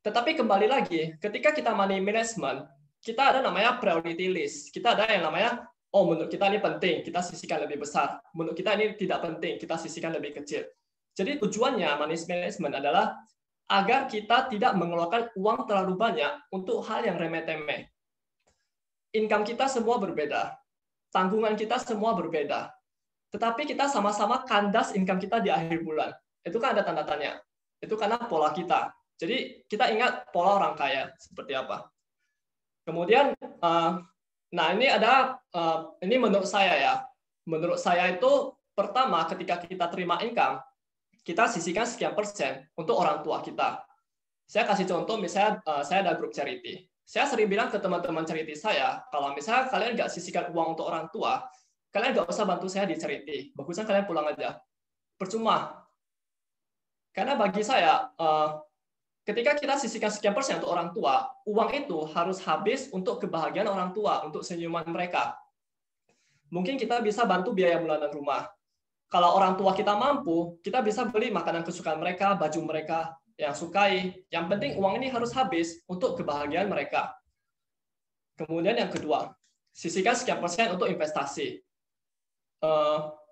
Tetapi kembali lagi, ketika kita money management, kita ada namanya priority list. Kita ada yang namanya oh menurut kita ini penting, kita sisihkan lebih besar. Menurut kita ini tidak penting, kita sisihkan lebih kecil. Jadi tujuannya money management adalah agar kita tidak mengeluarkan uang terlalu banyak untuk hal yang remeh-temeh. Income kita semua berbeda, tanggungan kita semua berbeda. Tetapi kita sama-sama kandas income kita di akhir bulan. Itu kan ada tanda tanya. Itu karena pola kita. Jadi kita ingat pola orang kaya seperti apa. Kemudian, nah ini ada, ini menurut saya ya. Menurut saya itu pertama ketika kita terima income, kita sisihkan sekian persen untuk orang tua kita. Saya kasih contoh, misalnya saya ada grup charity. Saya sering bilang ke teman-teman charity saya, kalau misalnya kalian nggak sisihkan uang untuk orang tua, kalian nggak usah bantu saya di charity. Bagusnya kalian pulang aja. Percuma. Karena bagi saya, ketika kita sisihkan sekian persen untuk orang tua, uang itu harus habis untuk kebahagiaan orang tua, untuk senyuman mereka. Mungkin kita bisa bantu biaya bulanan rumah. Kalau orang tua kita mampu, kita bisa beli makanan kesukaan mereka, baju mereka yang sukai. Yang penting uang ini harus habis untuk kebahagiaan mereka. Kemudian yang kedua, sisihkan sekian persen untuk investasi.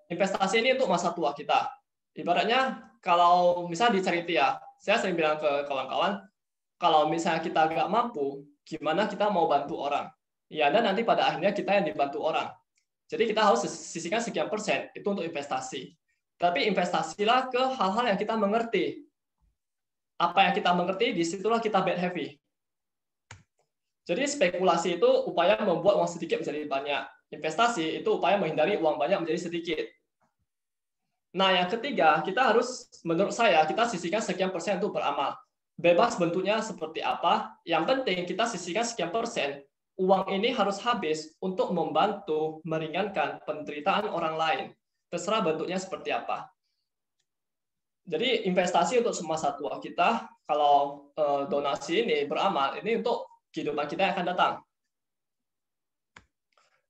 Investasi ini untuk masa tua kita. Ibaratnya kalau misalnya di charity ya, saya sering bilang ke kawan-kawan, kalau misalnya kita nggak mampu, gimana kita mau bantu orang? Ya, dan nanti pada akhirnya kita yang dibantu orang. Jadi kita harus sisihkan sekian persen itu untuk investasi. Tapi investasilah ke hal-hal yang kita mengerti. Apa yang kita mengerti, disitulah kita bet heavy. Jadi spekulasi itu upaya membuat uang sedikit menjadi banyak. Investasi itu upaya menghindari uang banyak menjadi sedikit. Nah, yang ketiga, kita harus, menurut saya, kita sisihkan sekian persen untuk beramal. Bebas bentuknya seperti apa, yang penting kita sisihkan sekian persen. Uang ini harus habis untuk membantu meringankan penderitaan orang lain. Terserah bentuknya seperti apa. Jadi investasi untuk semasa tua kita, kalau donasi ini beramal, ini untuk kehidupan kita yang akan datang.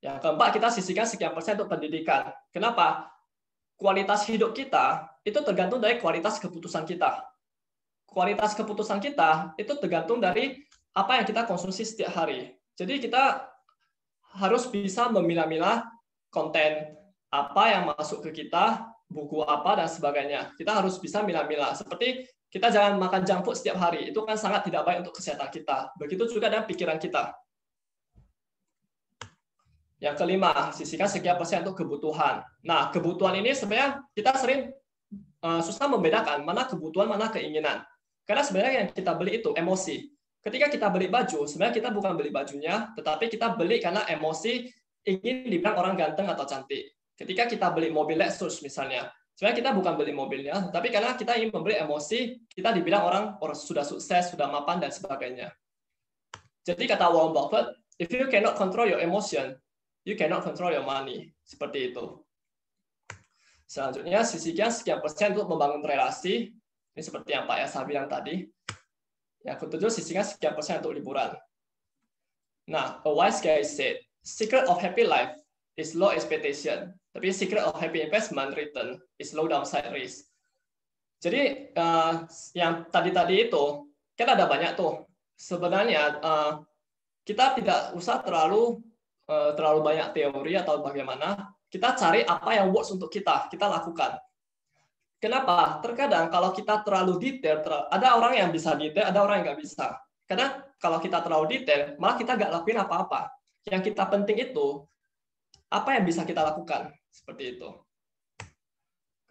Yang keempat, kita sisihkan sekian persen untuk pendidikan. Kenapa? Kualitas hidup kita itu tergantung dari kualitas keputusan kita. Kualitas keputusan kita itu tergantung dari apa yang kita konsumsi setiap hari. Jadi kita harus bisa memilah-milah konten apa yang masuk ke kita, buku apa, dan sebagainya. Kita harus bisa milah-milah. Seperti kita jangan makan junk food setiap hari. Itu kan sangat tidak baik untuk kesehatan kita. Begitu juga dengan pikiran kita. Yang kelima, sisihkan sekian persen untuk kebutuhan. Nah, kebutuhan ini sebenarnya kita sering susah membedakan mana kebutuhan, mana keinginan. Karena sebenarnya yang kita beli itu emosi. Ketika kita beli baju, sebenarnya kita bukan beli bajunya, tetapi kita beli karena emosi ingin dibilang orang ganteng atau cantik. Ketika kita beli mobil Lexus misalnya, sebenarnya kita bukan beli mobilnya, tapi karena kita ingin membeli emosi, kita dibilang orang sudah sukses, sudah mapan, dan sebagainya. Jadi kata Warren Buffett, if you cannot control your emotion, you cannot control your money. Seperti itu. Selanjutnya, sisihkan sekian persen untuk membangun relasi. Ini seperti yang Pak Yasa bilang tadi. Yang ketujuh, sisihkan sekian persen untuk liburan. Nah, a wise guy said, secret of happy life is low expectation. Tapi secret of happy investment return is low downside risk. Jadi, yang tadi itu, kan ada banyak tuh. Sebenarnya, kita tidak usah terlalu banyak teori atau bagaimana, kita cari apa yang works untuk kita lakukan. Kenapa? Terkadang kalau kita terlalu detail, ada orang yang bisa detail, ada orang yang nggak bisa. Karena kalau kita terlalu detail, malah kita nggak lakuin apa-apa. Yang kita penting itu, apa yang bisa kita lakukan. Seperti itu.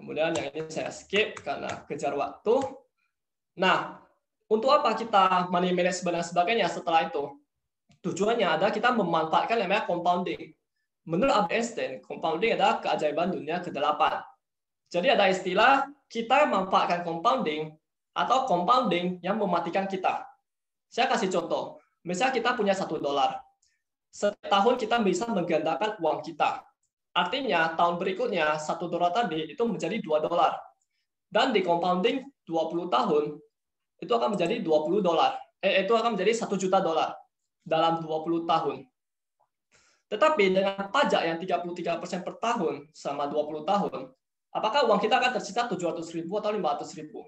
Kemudian yang ini saya skip karena kejar waktu. Nah, untuk apa kita money management dan sebagainya setelah itu? Tujuannya adalah kita memanfaatkan yang namanya compounding. Menurut Albert Einstein, compounding adalah keajaiban dunia ke-8. Jadi ada istilah kita memanfaatkan compounding atau compounding yang mematikan kita. Saya kasih contoh. Misalnya kita punya $1. Setahun kita bisa menggandakan uang kita. Artinya tahun berikutnya $1 tadi itu menjadi $2. Dan di compounding 20 tahun itu akan menjadi $20. Itu akan menjadi $1 juta dalam 20 tahun. Tetapi dengan pajak yang 33% per tahun selama 20 tahun, apakah uang kita akan tersisa 700.000 atau 500.000?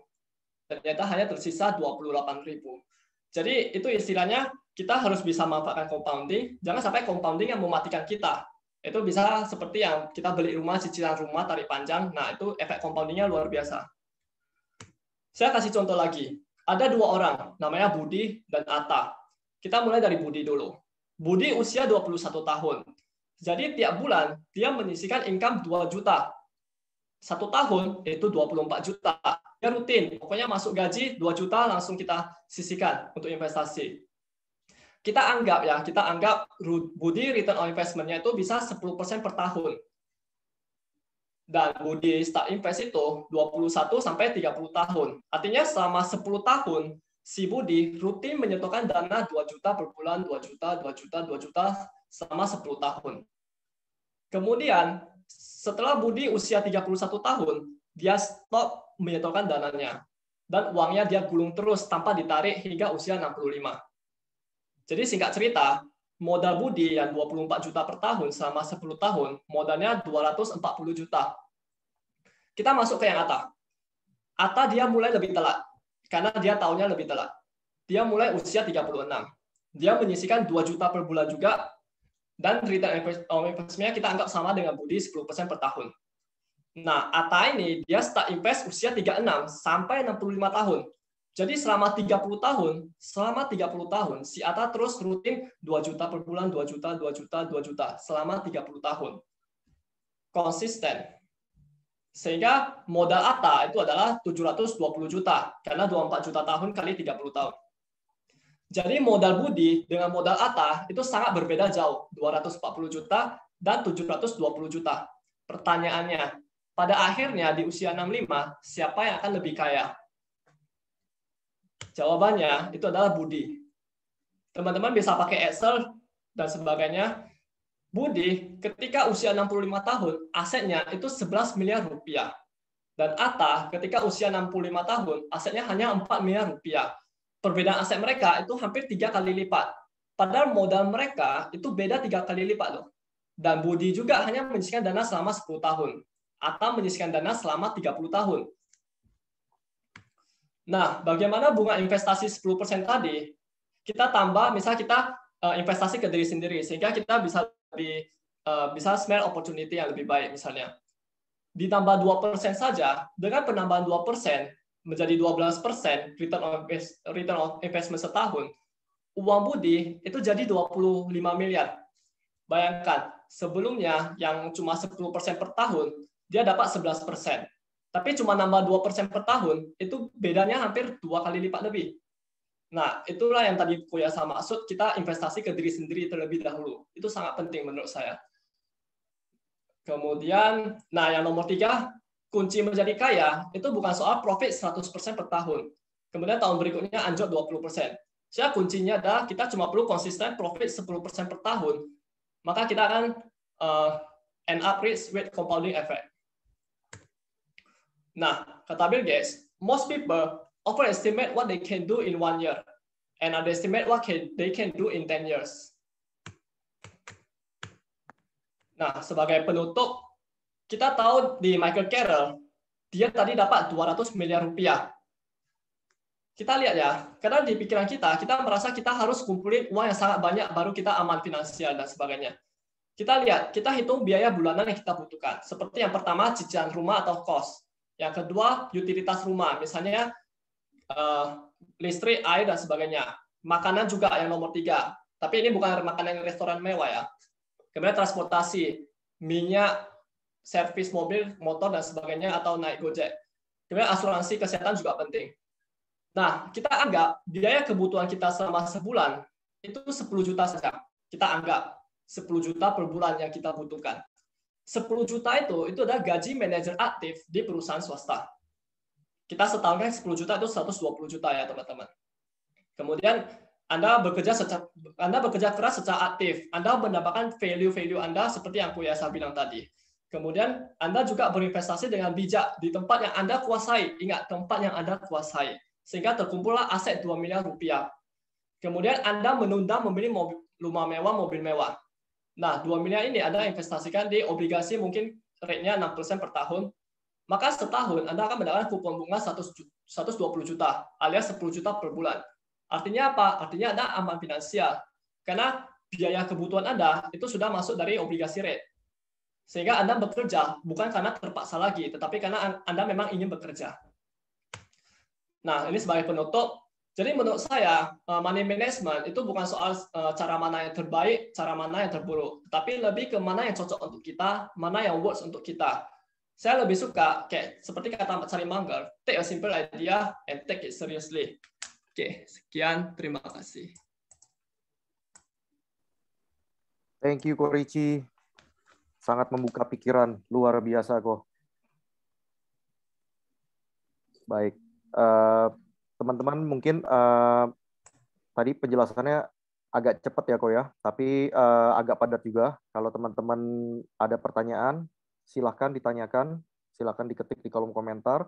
Ternyata hanya tersisa 28.000. Jadi itu istilahnya kita harus bisa manfaatkan compounding, jangan sampai compounding yang mematikan kita. Itu bisa seperti yang kita beli rumah, cicilan rumah, tarik panjang. Nah, itu efek compoundingnya luar biasa. Saya kasih contoh lagi. Ada 2 orang, namanya Budi dan Atta. Kita mulai dari Budi dulu. Budi usia 21 tahun. Jadi tiap bulan dia menyisihkan income 2 juta. 1 tahun itu 24 juta. Dia rutin, pokoknya masuk gaji 2 juta langsung kita sisihkan untuk investasi. Kita anggap Budi return on investment-nya itu bisa 10% per tahun. Dan Budi start invest itu 21 sampai 30 tahun. Artinya selama 10 tahun, si Budi rutin menyetorkan dana 2 juta per bulan, 2 juta, 2 juta, 2 juta selama 10 tahun. Kemudian, setelah Budi usia 31 tahun, dia stop menyetorkan dananya. Dan uangnya dia gulung terus tanpa ditarik hingga usia 65. Jadi singkat cerita, modal Budi yang 24 juta per tahun selama 10 tahun, modalnya 240 juta. Kita masuk ke yang Atta. Atta dia mulai lebih telat, karena dia tahunnya lebih telat. Dia mulai usia 36. Dia menyisihkan 2 juta per bulan juga, dan return on investment-nya kita anggap sama dengan Budi 10% per tahun. Nah, Atta ini dia start invest usia 36 sampai 65 tahun. Jadi selama 30 tahun, si Atta terus rutin 2 juta per bulan, 2 juta, 2 juta, 2 juta, selama 30 tahun. Konsisten. Sehingga modal Atta itu adalah 720 juta, karena 24 juta tahun kali 30 tahun. Jadi modal Budi dengan modal Atta itu sangat berbeda jauh, 240 juta dan 720 juta. Pertanyaannya, pada akhirnya di usia 65, siapa yang akan lebih kaya? Jawabannya itu adalah Budi. Teman-teman bisa pakai Excel dan sebagainya. Budi ketika usia 65 tahun, asetnya itu 11 miliar rupiah. Dan Atta ketika usia 65 tahun, asetnya hanya 4 miliar rupiah. Perbedaan aset mereka itu hampir 3 kali lipat. Padahal modal mereka itu beda 3 kali lipat loh. Dan Budi juga hanya menyisihkan dana selama 10 tahun. Atta menyisihkan dana selama 30 tahun. Nah, bagaimana bunga investasi 10% tadi? Kita tambah, misalnya kita investasi ke diri sendiri, sehingga kita bisa smell opportunity yang lebih baik misalnya. Ditambah 2% saja, dengan penambahan 2% menjadi 12% return on investment setahun, uang Budi itu jadi 25 miliar. Bayangkan, sebelumnya yang cuma 10% per tahun, dia dapat 11%. Tapi cuma nambah 2% per tahun, itu bedanya hampir 2 kali lipat lebih. Nah, itulah yang tadi Kuya sama maksud, kita investasi ke diri sendiri terlebih dahulu. Itu sangat penting menurut saya. Kemudian, nah yang nomor 3, kunci menjadi kaya, itu bukan soal profit 100% per tahun. Kemudian tahun berikutnya anjlok 20%. Jadi kuncinya adalah kita cuma perlu konsisten profit 10% per tahun. Maka kita akan end up rich with compounding effect. Nah, kata Bill Gates, most people overestimate what they can do in 1 year and underestimate what they can do in 10 years. Nah, sebagai penutup, kita tahu di Michael Carroll, dia tadi dapat 200 miliar rupiah. Kita lihat ya, karena di pikiran kita merasa kita harus kumpulin uang yang sangat banyak baru kita aman finansial dan sebagainya. Kita lihat, kita hitung biaya bulanan yang kita butuhkan. Seperti yang pertama, cicilan rumah atau kos. Yang kedua, utilitas rumah, misalnya listrik, air, dan sebagainya. Makanan juga yang nomor 3. Tapi ini bukan makanan restoran mewah ya. Kemudian transportasi, minyak, servis mobil, motor, dan sebagainya, atau naik Gojek. Kemudian asuransi kesehatan juga penting. Nah, kita anggap biaya kebutuhan kita selama sebulan itu 10 juta saja. Kita anggap 10 juta per bulan yang kita butuhkan. 10 juta itu adalah gaji manajer aktif di perusahaan swasta. Kita setahun kan 10 juta itu 120 juta ya teman-teman. Kemudian Anda bekerja keras secara aktif. Anda mendapatkan value Anda seperti yang Kuyasa bilang tadi. Kemudian Anda juga berinvestasi dengan bijak di tempat yang Anda kuasai. Ingat, tempat yang Anda kuasai. Sehingga terkumpullah aset 2 miliar rupiah. Kemudian Anda menunda membeli rumah mewah, mobil mewah. Nah, 2 miliar ini Anda investasikan di obligasi mungkin rate-nya 6% per tahun. Maka setahun Anda akan mendapatkan kupon bunga 120 juta alias 10 juta per bulan. Artinya apa? Artinya Anda aman finansial. Karena biaya kebutuhan Anda itu sudah masuk dari obligasi rate. Sehingga Anda bekerja bukan karena terpaksa lagi, tetapi karena Anda memang ingin bekerja. Nah, ini sebagai penutup. Jadi menurut saya, money management itu bukan soal cara mana yang terbaik, cara mana yang terburuk. Tapi lebih ke mana yang cocok untuk kita, mana yang works untuk kita. Saya lebih suka, kayak seperti kata Charlie Munger, take a simple idea and take it seriously. Oke, sekian. Terima kasih. Thank you, Ko Richie. Sangat membuka pikiran, luar biasa kok. Baik, teman-teman mungkin tadi penjelasannya agak cepat ya kok ya, tapi agak padat juga. Kalau teman-teman ada pertanyaan, silahkan ditanyakan, silahkan diketik di kolom komentar.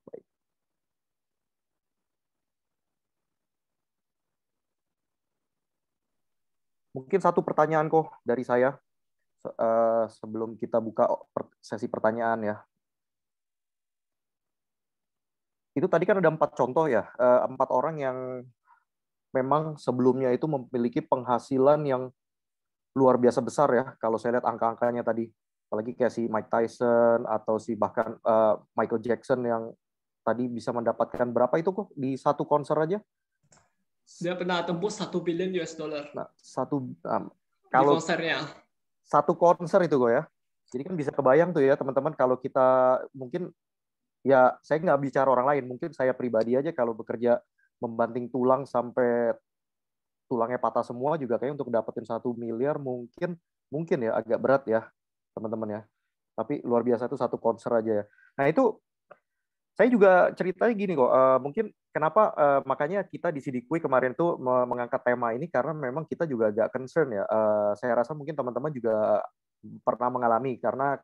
Baik. Mungkin satu pertanyaan kok dari saya sebelum kita buka sesi pertanyaan ya. Itu tadi kan ada 4 contoh ya, 4 orang yang memang sebelumnya itu memiliki penghasilan yang luar biasa besar ya. Kalau saya lihat angka-angkanya tadi, apalagi kayak si Mike Tyson atau si bahkan Michael Jackson yang tadi bisa mendapatkan berapa itu kok di satu konser aja? Dia pernah tembus $1 billion. Nah, kalau di konsernya. Satu konser itu kok ya. Jadi kan bisa kebayang tuh ya teman-teman kalau kita mungkin ya saya nggak bicara orang lain, mungkin saya pribadi aja kalau bekerja membanting tulang sampai tulangnya patah semua juga kayak untuk dapetin 1 miliar mungkin ya agak berat ya teman-teman ya. Tapi luar biasa itu satu konser aja ya. Nah itu saya juga ceritanya gini kok, mungkin kenapa makanya kita di Sidikui kemarin tuh mengangkat tema ini karena memang kita juga agak concern ya. Saya rasa mungkin teman-teman juga pernah mengalami karena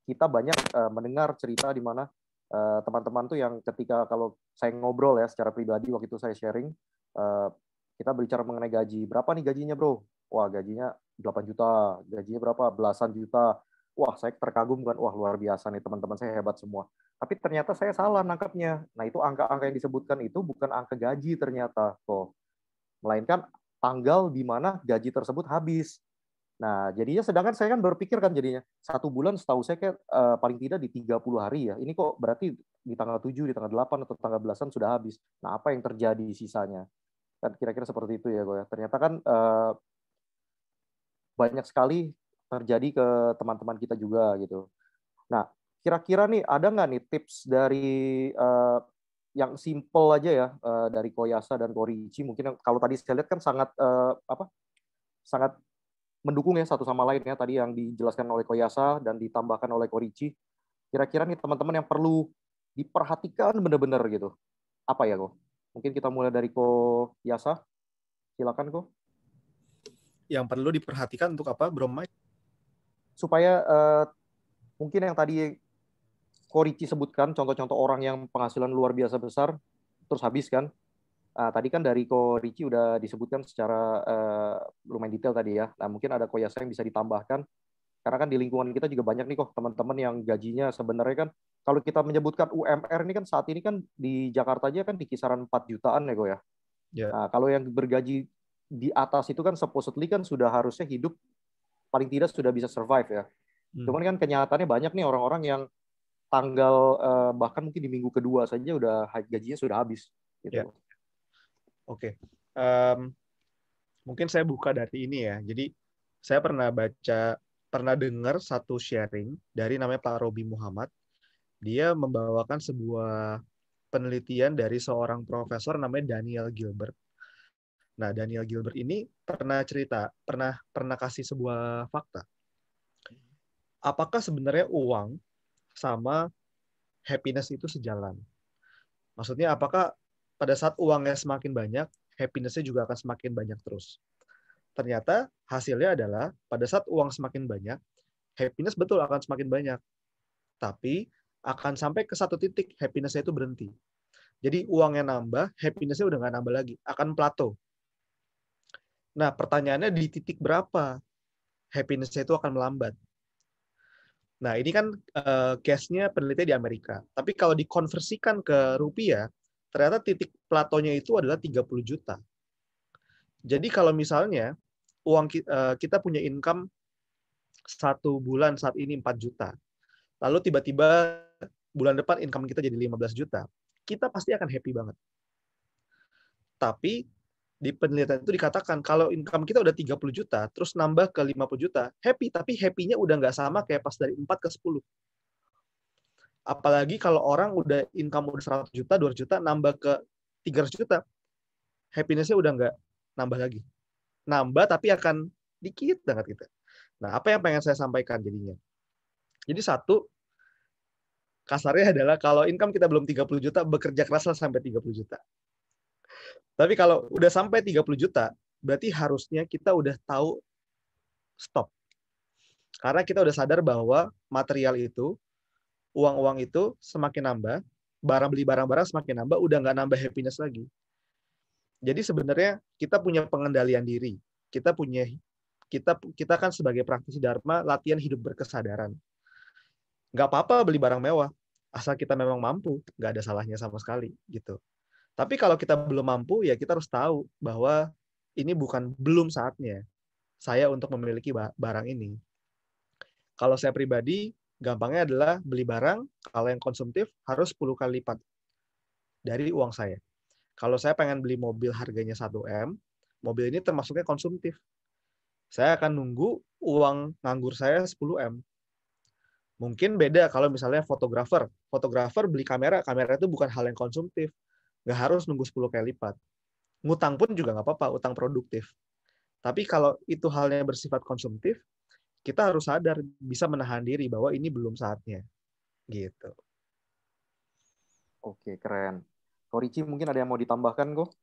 kita banyak mendengar cerita di mana teman-teman tuh yang ketika kalau saya ngobrol ya secara pribadi waktu itu saya sharing, kita berbicara mengenai gaji. Berapa nih gajinya bro? Wah gajinya 8 juta, gajinya berapa? Belasan juta. Wah saya terkagum kan, wah luar biasa nih teman-teman saya hebat semua. Tapi ternyata saya salah nangkapnya. Nah itu angka-angka yang disebutkan itu bukan angka gaji ternyata kok. Melainkan tanggal di mana gaji tersebut habis. Nah jadinya sedangkan saya kan berpikir kan jadinya 1 bulan setahu saya kayak paling tidak di 30 hari ya. Ini kok berarti di tanggal 7, di tanggal 8 atau tanggal belasan sudah habis. Nah apa yang terjadi sisanya? Kan kira-kira seperti itu ya kok ya. Ternyata kan banyak sekali terjadi ke teman-teman kita juga gitu. Nah, kira-kira nih ada nggak nih tips dari yang simple aja ya dari Koyasa dan Korichi mungkin kalau tadi saya lihat kan sangat sangat mendukung ya satu sama lain ya tadi yang dijelaskan oleh Koyasa dan ditambahkan oleh Korichi. Kira-kira nih teman-teman yang perlu diperhatikan benar-benar gitu. Apa ya kok? Mungkin kita mulai dari Koyasa. Silakan kok. Yang perlu diperhatikan untuk apa, Bro Mike? Supaya mungkin yang tadi Korichi sebutkan contoh-contoh orang yang penghasilan luar biasa besar terus habis kan. Tadi kan dari Korichi udah disebutkan secara lumayan detail tadi ya. Nah mungkin ada Koyasa yang bisa ditambahkan karena kan di lingkungan kita juga banyak nih kok teman-teman yang gajinya sebenarnya kan kalau kita menyebutkan UMR ini kan saat ini kan di Jakarta aja kan di kisaran 4 jutaan ya kok ya. Yeah. Nah kalau yang bergaji di atas itu kan supposedly kan sudah harusnya hidup paling tidak sudah bisa survive ya. Cuman kan kenyataannya banyak nih orang-orang yang tanggal bahkan mungkin di minggu kedua saja udah gajinya sudah habis. Gitu. Yeah. Oke. Mungkin saya buka dari ini ya. Jadi saya pernah dengar satu sharing dari namanya Pak Robi Muhammad. Dia membawakan sebuah penelitian dari seorang profesor namanya Daniel Gilbert. Nah, Daniel Gilbert ini pernah kasih sebuah fakta. Apakah sebenarnya uang sama happiness itu sejalan? Maksudnya apakah pada saat uangnya semakin banyak, happiness-nya juga akan semakin banyak terus? Ternyata hasilnya adalah pada saat uang semakin banyak, happiness betul akan semakin banyak. Tapi akan sampai ke satu titik happiness-nya itu berhenti. Jadi uangnya nambah, happiness-nya udah nggak nambah lagi, akan plateau. Nah, pertanyaannya di titik berapa happiness-nya itu akan melambat? Nah, ini kan case-nya penelitian di Amerika. Tapi kalau dikonversikan ke rupiah, ternyata titik platonya itu adalah 30 juta. Jadi kalau misalnya uang kita punya income satu bulan saat ini 4 juta, lalu tiba-tiba bulan depan income kita jadi 15 juta, kita pasti akan happy banget. Tapi di penelitian itu dikatakan kalau income kita udah 30 juta, terus nambah ke 50 juta, happy, tapi happy-nya udah nggak sama kayak pas dari 4 ke 10. Apalagi kalau orang udah income udah 100 juta, 200 juta, nambah ke 300 juta, happiness-nya udah nggak nambah lagi. Nambah tapi akan dikit banget gitu. Nah, apa yang pengen saya sampaikan jadinya? Jadi satu, kasarnya adalah kalau income kita belum 30 juta, bekerja keraslah sampai 30 juta. Tapi kalau udah sampai 30 juta, berarti harusnya kita udah tahu stop. Karena kita udah sadar bahwa material itu, uang-uang itu semakin nambah, beli barang-barang semakin nambah, udah nggak nambah happiness lagi. Jadi sebenarnya kita punya pengendalian diri. Kita kan sebagai praktisi Dharma latihan hidup berkesadaran. Nggak apa-apa beli barang mewah, asal kita memang mampu, nggak ada salahnya sama sekali gitu. Tapi kalau kita belum mampu, ya kita harus tahu bahwa ini belum saatnya saya untuk memiliki barang ini. Kalau saya pribadi, gampangnya adalah beli barang, kalau yang konsumtif harus 10 kali lipat dari uang saya. Kalau saya pengen beli mobil harganya 1M, mobil ini termasuknya konsumtif. Saya akan nunggu uang nganggur saya 10M. Mungkin beda kalau misalnya fotografer. Fotografer beli kamera itu bukan hal yang konsumtif. Nggak harus nunggu 10 kali lipat. Ngutang pun juga nggak apa-apa, utang produktif. Tapi kalau itu halnya bersifat konsumtif, kita harus sadar, bisa menahan diri bahwa ini belum saatnya. Gitu. Oke, keren. Ko Ricci mungkin ada yang mau ditambahkan, kok?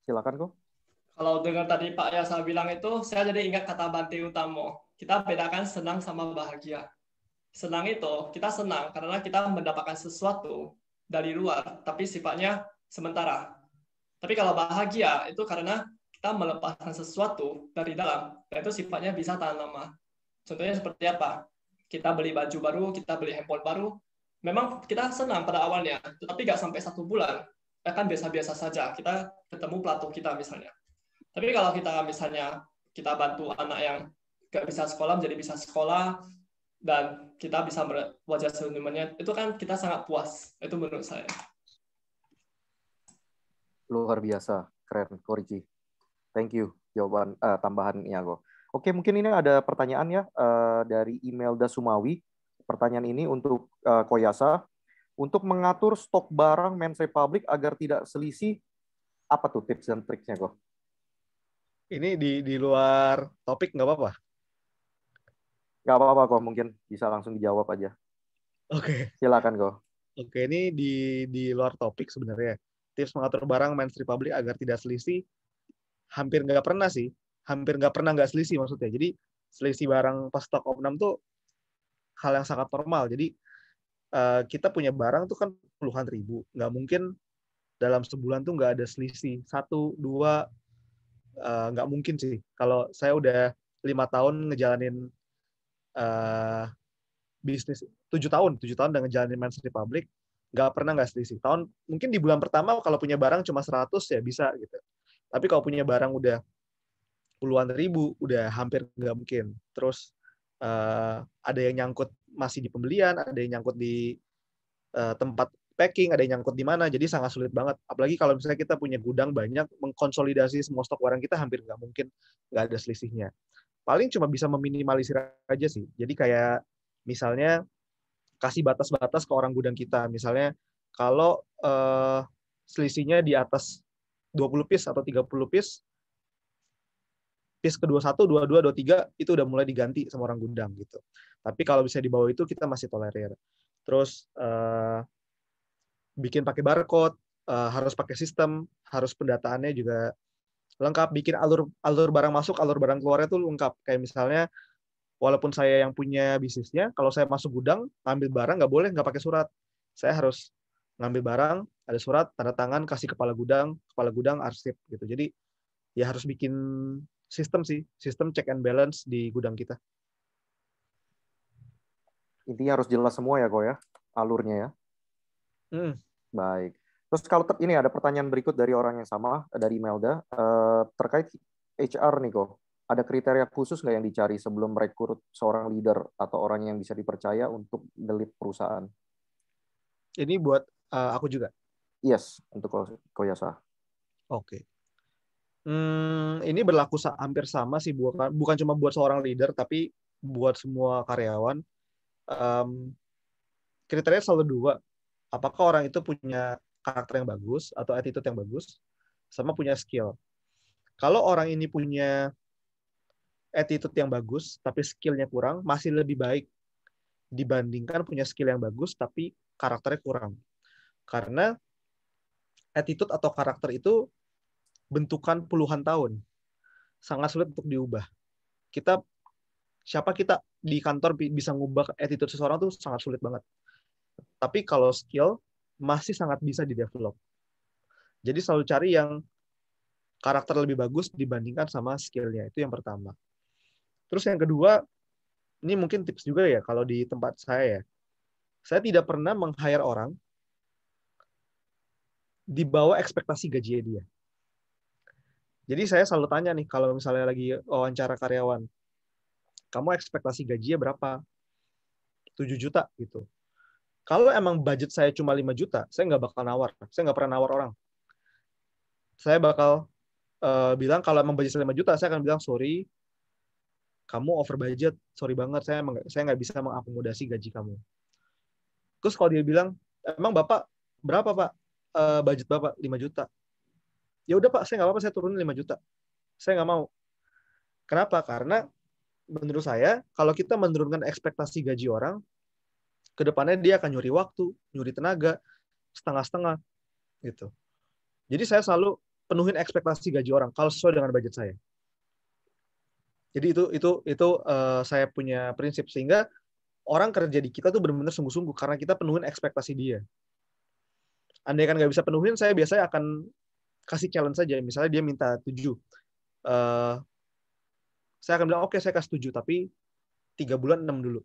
Silakan, kok. Kalau dengar tadi Pak Yasa bilang itu, saya jadi ingat kata Bante Utamo. Kita bedakan senang sama bahagia. Senang itu, kita senang karena kita mendapatkan sesuatu dari luar, tapi sifatnya sementara. Tapi kalau bahagia itu karena kita melepaskan sesuatu dari dalam, dan itu sifatnya bisa tahan lama. Contohnya seperti apa? Kita beli baju baru, kita beli handphone baru, memang kita senang pada awalnya, tetapi nggak sampai 1 bulan. Akan biasa-biasa saja. Kita ketemu plato kita misalnya. Tapi kalau kita misalnya kita bantu anak yang nggak bisa sekolah menjadi bisa sekolah, dan kita bisa wajah senyumannya, itu kan kita sangat puas. Itu menurut saya. Luar biasa, keren, Ko Ricci. Thank you jawaban tambahannya, kok. Oke, mungkin ini ada pertanyaan ya dari Imelda Sumawi. Pertanyaan ini untuk Ko Yasa. Untuk mengatur stok barang Men's Republic agar tidak selisih, apa tuh tips dan triknya, kok? Ini di luar topik nggak apa-apa? Nggak apa-apa, kok. Mungkin bisa langsung dijawab aja. Oke. Silakan, kok. Oke, ini di luar topik sebenarnya. Tips mengatur barang Men's Republic agar tidak selisih, hampir nggak pernah sih. Hampir nggak pernah nggak selisih maksudnya. Jadi selisih barang pas stok opnam tuh hal yang sangat normal. Jadi kita punya barang tuh kan puluhan ribu. Nggak mungkin dalam sebulan tuh nggak ada selisih. 1, 2, nggak mungkin sih. Kalau saya udah 5 tahun ngejalanin bisnis, 7 tahun udah ngejalanin Men's Republic, nggak pernah nggak selisih. Mungkin di bulan pertama kalau punya barang cuma 100 ya bisa gitu. Tapi kalau punya barang udah puluhan ribu, udah hampir nggak mungkin. Terus ada yang nyangkut masih di pembelian, ada yang nyangkut di tempat packing, ada yang nyangkut di mana, jadi sangat sulit banget. Apalagi kalau misalnya kita punya gudang banyak, mengkonsolidasi semua stok barang kita hampir nggak mungkin nggak ada selisihnya. Paling cuma bisa meminimalisir aja sih. Jadi kayak misalnya kasih batas-batas ke orang gudang kita. Misalnya kalau selisihnya di atas 20 piece atau 30 piece, piece ke-21, 22, 23 itu udah mulai diganti sama orang gudang gitu. Tapi kalau bisa di bawah itu kita masih tolerir. Terus bikin pakai barcode, harus pakai sistem, harus pendataannya juga lengkap, bikin alur barang masuk, alur barang keluarnya tuh lengkap. Kayak misalnya walaupun saya yang punya bisnisnya, kalau saya masuk gudang, ngambil barang nggak boleh nggak pakai surat. Saya harus ngambil barang, ada surat, tanda tangan, kasih kepala gudang arsip gitu. Jadi ya harus bikin sistem check and balance di gudang kita. Intinya harus jelas semua ya, kok ya, alurnya ya. Baik. Terus kalau ini ada pertanyaan berikut dari orang yang sama, dari Imelda, terkait HR nih, kok. ada kriteria khusus nggak yang dicari sebelum merekrut seorang leader atau orang yang bisa dipercaya untuk nge-lead perusahaan? Ini buat aku juga. Yes, untuk Koyasa. Oke. Ini berlaku hampir sama sih, bukan cuma buat seorang leader, tapi buat semua karyawan. Kriteria selalu dua. Apakah orang itu punya karakter yang bagus atau attitude yang bagus, sama punya skill. Kalau orang ini punya attitude yang bagus, tapi skillnya kurang, masih lebih baik dibandingkan punya skill yang bagus, tapi karakternya kurang. Karena attitude atau karakter itu bentukan puluhan tahun. Sangat sulit untuk diubah. Siapa kita di kantor bisa ngubah attitude seseorang tuh sangat sulit banget. Tapi kalau skill, masih sangat bisa di-develop. Jadi selalu cari yang karakter lebih bagus dibandingkan sama skill-nya. Itu yang pertama. Terus yang kedua, ini mungkin tips juga ya, kalau di tempat saya ya. Saya tidak pernah meng-hire orang di bawah ekspektasi gajinya dia. Jadi saya selalu tanya nih, kalau misalnya lagi wawancara karyawan, kamu ekspektasi gajinya berapa? 7 juta gitu. Kalau emang budget saya cuma 5 juta, saya nggak bakal nawar. Saya nggak pernah nawar orang. Saya bakal bilang, kalau emang budget 5 juta, saya akan bilang, sorry, kamu over budget, sorry banget, saya nggak bisa mengakomodasi gaji kamu. Terus kalau dia bilang, emang Bapak, berapa Pak budget Bapak? 5 juta. Ya udah Pak, saya nggak apa-apa, saya turunin 5 juta. Saya nggak mau. Kenapa? Karena menurut saya, kalau kita menurunkan ekspektasi gaji orang, kedepannya dia akan nyuri waktu, nyuri tenaga, setengah-setengah, gitu. Jadi saya selalu penuhin ekspektasi gaji orang kalau sesuai dengan budget saya. Jadi itu saya punya prinsip, sehingga orang kerja di kita tuh benar-benar sungguh-sungguh karena kita penuhin ekspektasi dia. Andai kan nggak bisa penuhin, saya biasanya akan kasih challenge saja. Misalnya dia minta 7, saya akan bilang oke, saya kasih 7, tapi 3 bulan 6 dulu.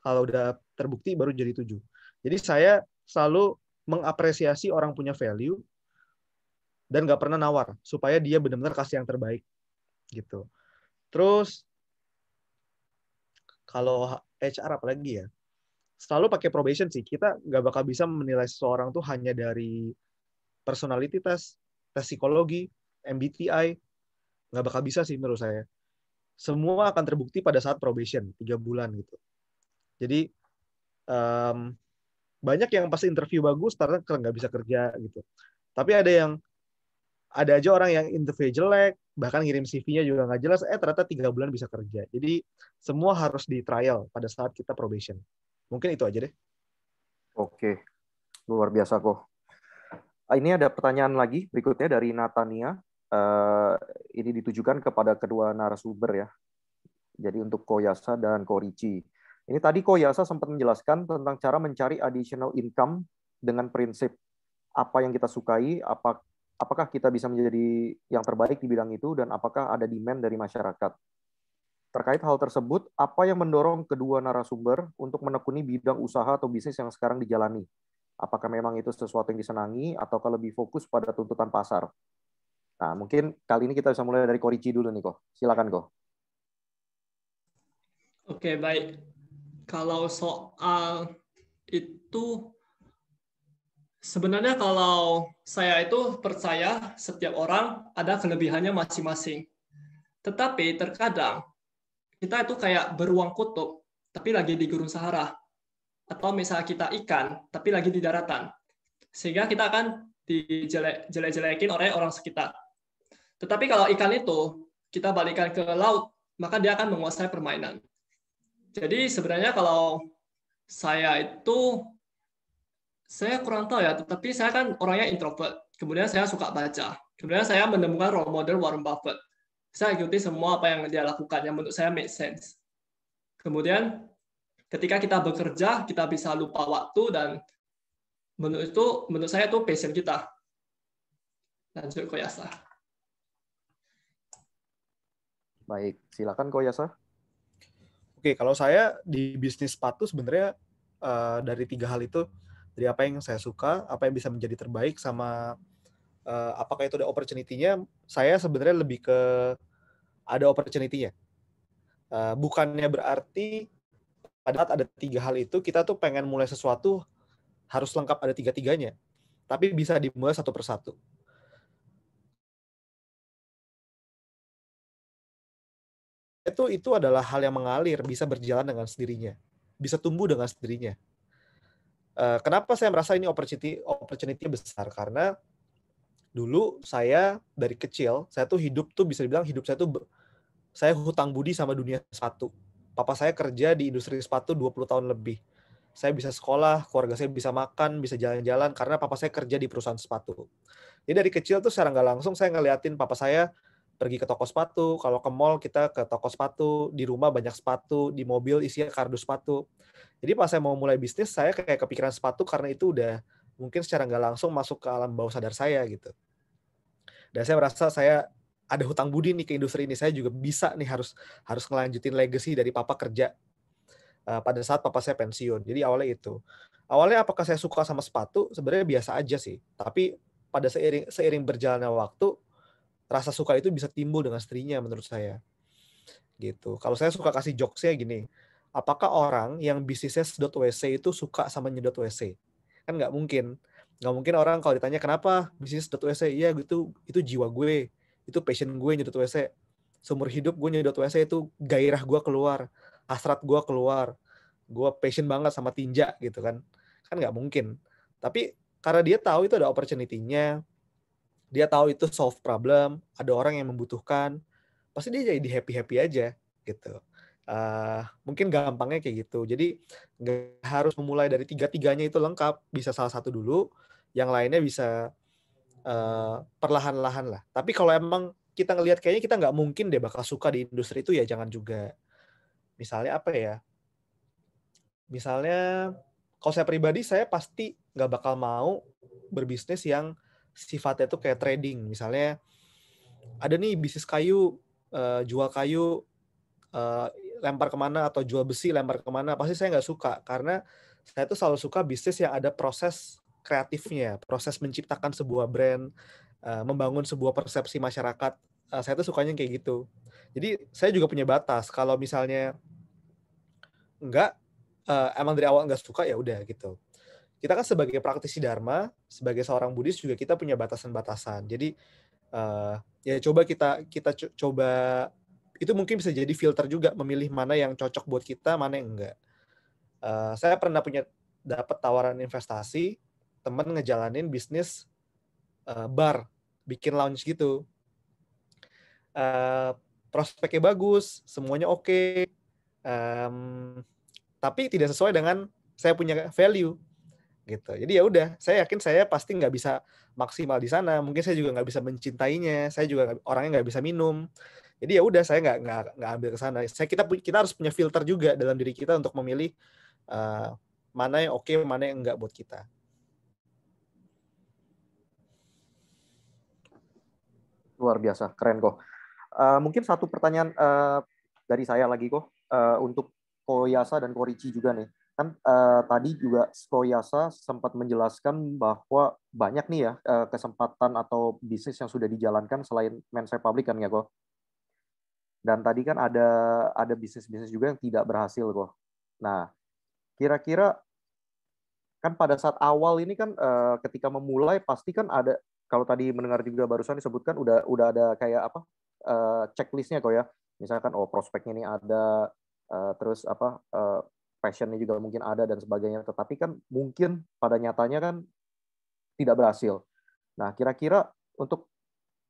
Kalau udah terbukti baru jadi 7. Jadi saya selalu mengapresiasi orang punya value dan nggak pernah nawar supaya dia benar-benar kasih yang terbaik gitu. Terus kalau HR apalagi ya, selalu pakai probation sih. Kita nggak bakal bisa menilai seseorang tuh hanya dari personality test, tes psikologi, MBTI, nggak bakal bisa sih menurut saya. Semua akan terbukti pada saat probation 3 bulan gitu. Jadi banyak yang pas interview bagus ternyata nggak bisa kerja gitu. Tapi ada aja orang yang interview jelek, bahkan ngirim CV-nya juga nggak jelas, ternyata 3 bulan bisa kerja. Jadi semua harus di trial pada saat kita probation. Mungkin itu aja deh. Oke, luar biasa kok. Ini ada pertanyaan lagi berikutnya dari Natania. Ini ditujukan kepada kedua narasumber ya. Jadi untuk Koyasa dan Korici. Ini tadi Koyasa sempat menjelaskan tentang cara mencari additional income dengan prinsip apa yang kita sukai, apakah kita bisa menjadi yang terbaik di bidang itu, dan apakah ada demand dari masyarakat. Terkait hal tersebut, apa yang mendorong kedua narasumber untuk menekuni bidang usaha atau bisnis yang sekarang dijalani? Apakah memang itu sesuatu yang disenangi, ataukah lebih fokus pada tuntutan pasar? Nah, mungkin kali ini kita bisa mulai dari Korici dulu nih, Ko. Silakan, Ko. Oke, baik. Kalau soal itu, sebenarnya kalau saya itu percaya setiap orang ada kelebihannya masing-masing. Tetapi terkadang kita itu kayak beruang kutub, tapi lagi di gurun Sahara. Atau misalnya kita ikan, tapi lagi di daratan. Sehingga kita akan dijelek-jelekin oleh orang sekitar. Tetapi kalau ikan itu kita balikkan ke laut, maka dia akan menguasai permainan. Jadi sebenarnya kalau saya kurang tahu ya, tetapi saya kan orangnya introvert. Kemudian saya suka baca. Kemudian saya menemukan role model Warren Buffett. Saya ikuti semua apa yang dia lakukan yang menurut saya make sense. Kemudian ketika kita bekerja, kita bisa lupa waktu, dan menurut saya itu passion kita. Lanjut Koyasa. Baik, silakan Koyasa. Oke, kalau saya di bisnis sepatu sebenarnya dari 3 hal itu, dari apa yang saya suka, apa yang bisa menjadi terbaik, sama apakah itu ada opportunity-nya, saya sebenarnya lebih ke ada opportunity-nya. Bukannya berarti pada saat ada 3 hal itu, kita tuh pengen mulai sesuatu harus lengkap ada 3-tiganya. Tapi bisa dimulai satu persatu. Itu adalah hal yang mengalir, bisa berjalan dengan sendirinya. Bisa tumbuh dengan sendirinya. Kenapa saya merasa ini opportunity besar? Karena dulu saya dari kecil, saya tuh hidup tuh bisa dibilang hidup saya tuh saya hutang budi sama dunia sepatu. Papa saya kerja di industri sepatu 20 tahun lebih. Saya bisa sekolah, keluarga saya bisa makan, bisa jalan-jalan karena papa saya kerja di perusahaan sepatu. Jadi dari kecil tuh secara nggak langsung saya ngeliatin papa saya pergi ke toko sepatu, kalau ke mall kita ke toko sepatu, di rumah banyak sepatu, di mobil isinya kardus sepatu. Jadi pas saya mau mulai bisnis, saya kayak kepikiran sepatu karena itu udah mungkin secara nggak langsung masuk ke alam bawah sadar saya gitu. Dan saya merasa saya ada hutang budi nih ke industri ini. Saya juga bisa nih harus ngelanjutin legacy dari papa kerja pada saat papa saya pensiun. Jadi awalnya itu. Awalnya apakah saya suka sama sepatu? Sebenarnya biasa aja sih. Tapi pada seiring berjalannya waktu, rasa suka itu bisa timbul dengan sendirinya menurut saya. Gitu. Kalau saya suka kasih jokesnya gini, apakah orang yang bisnisnya sedot WC itu suka sama nyedot WC? Kan nggak mungkin. Nggak mungkin orang kalau ditanya kenapa bisnis sedot WC, iya gitu, itu jiwa gue, itu passion gue nyedot WC. Seumur hidup gue nyedot WC itu gairah gue keluar, hasrat gue keluar, gue passion banget sama tinja gitu kan. Kan nggak mungkin. Tapi karena dia tahu itu ada opportunity-nya, dia tahu itu solve problem, ada orang yang membutuhkan, pasti dia jadi happy-happy aja gitu. Mungkin gampangnya kayak gitu. Jadi nggak harus memulai dari 3-tiganya itu lengkap, bisa salah satu dulu, yang lainnya bisa perlahan-lahan lah. Tapi kalau emang kita ngelihat kayaknya kita nggak mungkin deh bakal suka di industri itu, ya jangan juga. Misalnya apa ya? Misalnya kalau saya pribadi, saya pasti nggak bakal mau berbisnis yang sifatnya tuh kayak trading. Misalnya ada nih bisnis kayu, jual kayu, lempar kemana, atau jual besi lempar kemana, pasti saya nggak suka. Karena saya tuh selalu suka bisnis yang ada proses kreatifnya, proses menciptakan sebuah brand, membangun sebuah persepsi masyarakat. Saya tuh sukanya kayak gitu. Jadi saya juga punya batas. Kalau misalnya enggak, emang dari awal nggak suka, ya udah gitu. Kita kan sebagai praktisi dharma, sebagai seorang Buddhis juga kita punya batasan-batasan. Jadi ya coba kita coba, itu mungkin bisa jadi filter juga, memilih mana yang cocok buat kita, mana yang enggak. Saya pernah dapat tawaran investasi, teman ngejalanin bisnis bar, bikin lounge gitu. Prospeknya bagus, semuanya oke, tapi tidak sesuai dengan saya punya value gitu. Jadi ya udah, saya yakin saya pasti nggak bisa maksimal di sana. Mungkin saya juga nggak bisa mencintainya. Saya juga orangnya nggak bisa minum. Jadi ya udah, saya nggak ambil ke sana. Kita harus punya filter juga dalam diri kita untuk memilih mana yang oke, mana yang enggak buat kita. Luar biasa, keren kok. Mungkin satu pertanyaan dari saya lagi kok, untuk Koyasa dan Korichi juga nih. Kan tadi juga Koyasa sempat menjelaskan bahwa banyak nih ya kesempatan atau bisnis yang sudah dijalankan selain Men's Republic kan ya kok. Dan tadi kan ada bisnis-bisnis juga yang tidak berhasil kok. Nah, kira-kira kan pada saat awal ini kan ketika memulai pasti kan ada, kalau tadi mendengar juga barusan disebutkan udah ada kayak apa checklistnya kok ya. Misalkan prospeknya ini ada, terus apa passionnya juga mungkin ada dan sebagainya. Tetapi kan mungkin pada nyatanya kan tidak berhasil. Nah, kira-kira untuk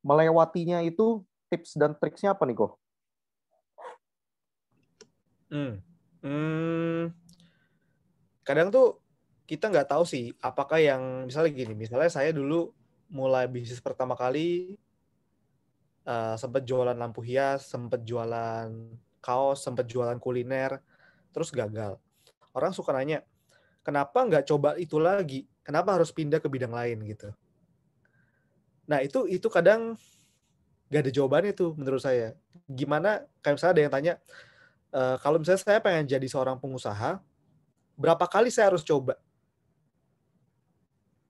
melewatinya itu tips dan triksnya apa nih kok? Kadang tuh kita nggak tahu sih apakah yang, misalnya gini, misalnya saya dulu mulai bisnis pertama kali sempat jualan lampu hias, sempat jualan kaos, sempat jualan kuliner, terus gagal. Orang suka nanya, kenapa nggak coba itu lagi? Kenapa harus pindah ke bidang lain gitu? Nah itu kadang nggak ada jawabannya tuh menurut saya. Gimana, kayak misalnya ada yang tanya, kalau misalnya saya pengen jadi seorang pengusaha, berapa kali saya harus coba?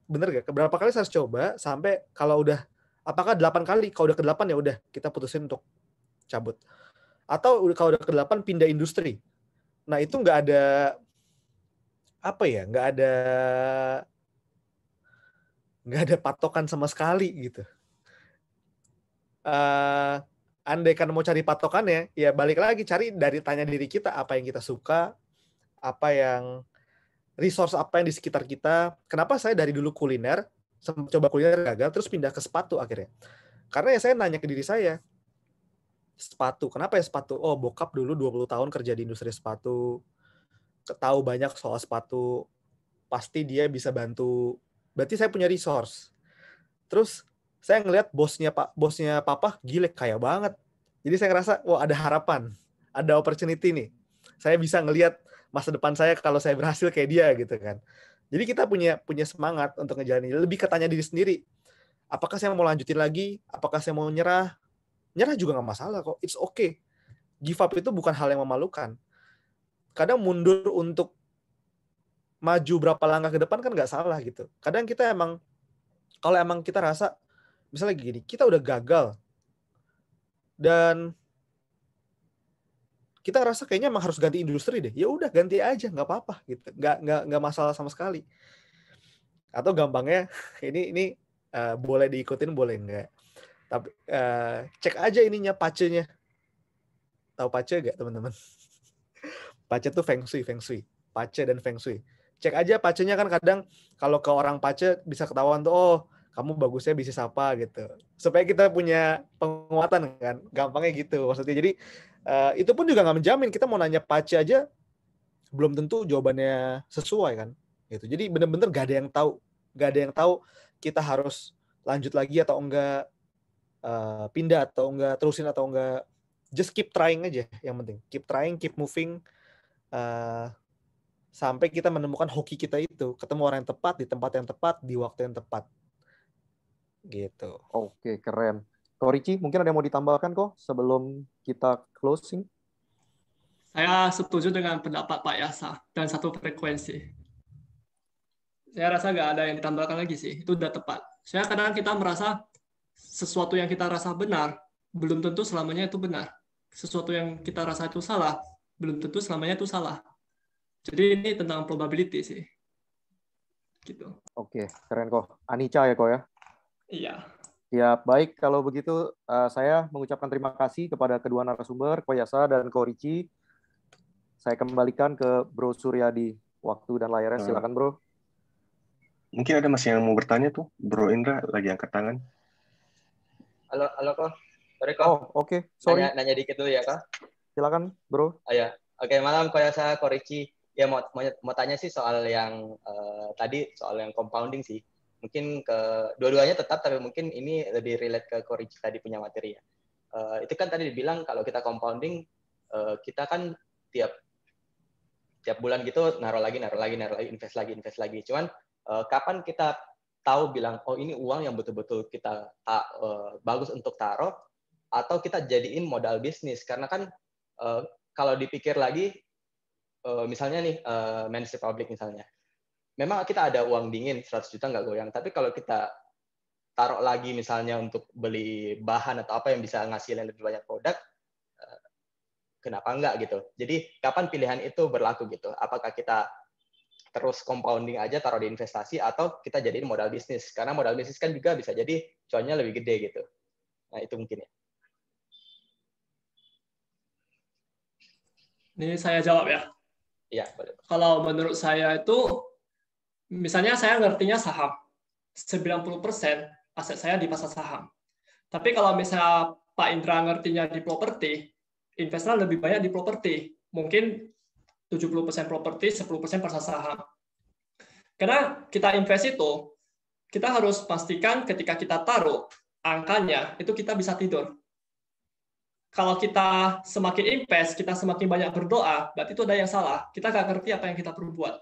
Bener gak? Berapa kali saya harus coba sampai kalau udah, apakah 8 kali? Kalau udah ke-8 ya udah kita putusin untuk cabut. Atau kalau udah ke-8 pindah industri. Nah, itu nggak ada apa ya? Nggak ada patokan sama sekali gitu. Andai kan mau cari patokannya, ya balik lagi tanya diri kita apa yang kita suka, resource apa yang di sekitar kita. Kenapa saya dari dulu kuliner, coba kuliner gagal, terus pindah ke sepatu akhirnya. Karena ya saya nanya ke diri saya, sepatu, kenapa ya sepatu? Oh, bokap dulu 20 tahun kerja di industri sepatu, tahu banyak soal sepatu, pasti dia bisa bantu. Berarti saya punya resource. Terus saya ngelihat bosnya papa gile, kaya banget. Jadi saya ngerasa, wah ada harapan, ada opportunity nih. Saya bisa ngelihat masa depan saya kalau saya berhasil kayak dia gitu kan. Jadi kita punya semangat untuk ngejalanin. Lebih ke tanya diri sendiri, apakah saya mau lanjutin lagi? Apakah saya mau nyerah? Nyerah juga nggak masalah kok. It's okay. Give up itu bukan hal yang memalukan. Kadang mundur untuk maju berapa langkah ke depan kan nggak salah gitu. Kadang kita kalau emang kita rasa, misalnya gini, kita udah gagal, dan kita ngerasa kayaknya emang harus ganti industri deh. Ya udah ganti aja, nggak apa-apa gitu. Nggak masalah sama sekali. Atau gampangnya, ini boleh diikutin, boleh nggak. Tapi cek aja ininya, pacenya. Tahu pace nggak teman-teman? Pace tuh feng shui. Pace dan feng shui. Cek aja pacenya, kan kadang kalau ke orang pace bisa ketahuan tuh, oh kamu bagusnya bisnis apa gitu. Supaya kita punya penguatan kan. Gampangnya gitu maksudnya. Jadi itu pun juga nggak menjamin. Kita mau nanya pace aja belum tentu jawabannya sesuai kan. Gitu. Jadi bener-bener gak ada yang tahu kita harus lanjut lagi atau enggak, pindah atau enggak, terusin atau enggak. Just keep trying aja yang penting. Keep trying, keep moving, sampai kita menemukan hoki kita itu, ketemu orang yang tepat di tempat yang tepat di waktu yang tepat. Gitu. Oke, keren. Ko Ricci, mungkin ada yang mau ditambahkan kok sebelum kita closing? Saya setuju dengan pendapat Pak Yasa dan satu frekuensi. Saya rasa nggak ada yang ditambahkan lagi sih, itu udah tepat. Saya kadang kita merasa sesuatu yang kita rasa benar, belum tentu selamanya itu benar. Sesuatu yang kita rasa itu salah, belum tentu selamanya itu salah. Jadi ini tentang probability sih. Gitu. Oke, keren kok. Anica ya kok ya? Iya. Ya, baik. Kalau begitu, saya mengucapkan terima kasih kepada kedua narasumber, Ko Yasa dan Ko Ricci. Saya kembalikan ke Bro Suryadi. Waktu dan layarnya, silakan Bro. Mungkin ada masih yang mau bertanya tuh. Bro Indra lagi angkat tangan. Halo Ko. Sorry Ko. Oh, oke. Sorry. Nanya dikit dulu ya Ko. Silakan Bro. Ya. Oke, malam Ko Yasa, Ko Ricci. Ya mau tanya sih soal yang tadi, soal yang compounding sih. Mungkin dua-duanya tetap, tapi mungkin ini lebih relate ke Ko Ricci tadi punya materi ya. Itu kan tadi dibilang kalau kita compounding, kita kan tiap bulan gitu naruh lagi, invest lagi. Cuman kapan kita tahu bilang, oh ini uang yang betul-betul kita bagus untuk taruh, atau kita jadiin modal bisnis? Karena kan kalau dipikir lagi, misalnya nih Man's Republic misalnya, memang kita ada uang dingin 100 juta nggak goyang, tapi kalau kita taruh lagi misalnya untuk beli bahan atau apa yang bisa ngasilin lebih banyak produk, kenapa enggak gitu. Jadi kapan pilihan itu berlaku gitu? Apakah kita terus compounding aja taruh di investasi, atau kita jadiin modal bisnis? Karena modal bisnis kan juga bisa jadi cuannya lebih gede gitu. Nah itu mungkin ya. Ini saya jawab ya. Iya, boleh. Kalau menurut saya itu, misalnya saya ngertinya saham, 90% aset saya di pasar saham. Tapi kalau misalnya Pak Indra ngertinya di properti, investasi lebih banyak di properti. Mungkin 70% properti, 10% pasar saham. Karena kita invest itu, kita harus pastikan ketika kita taruh angkanya, itu kita bisa tidur. Kalau kita semakin invest, kita semakin banyak berdoa, berarti itu ada yang salah. Kita nggak ngerti apa yang kita perlu buat.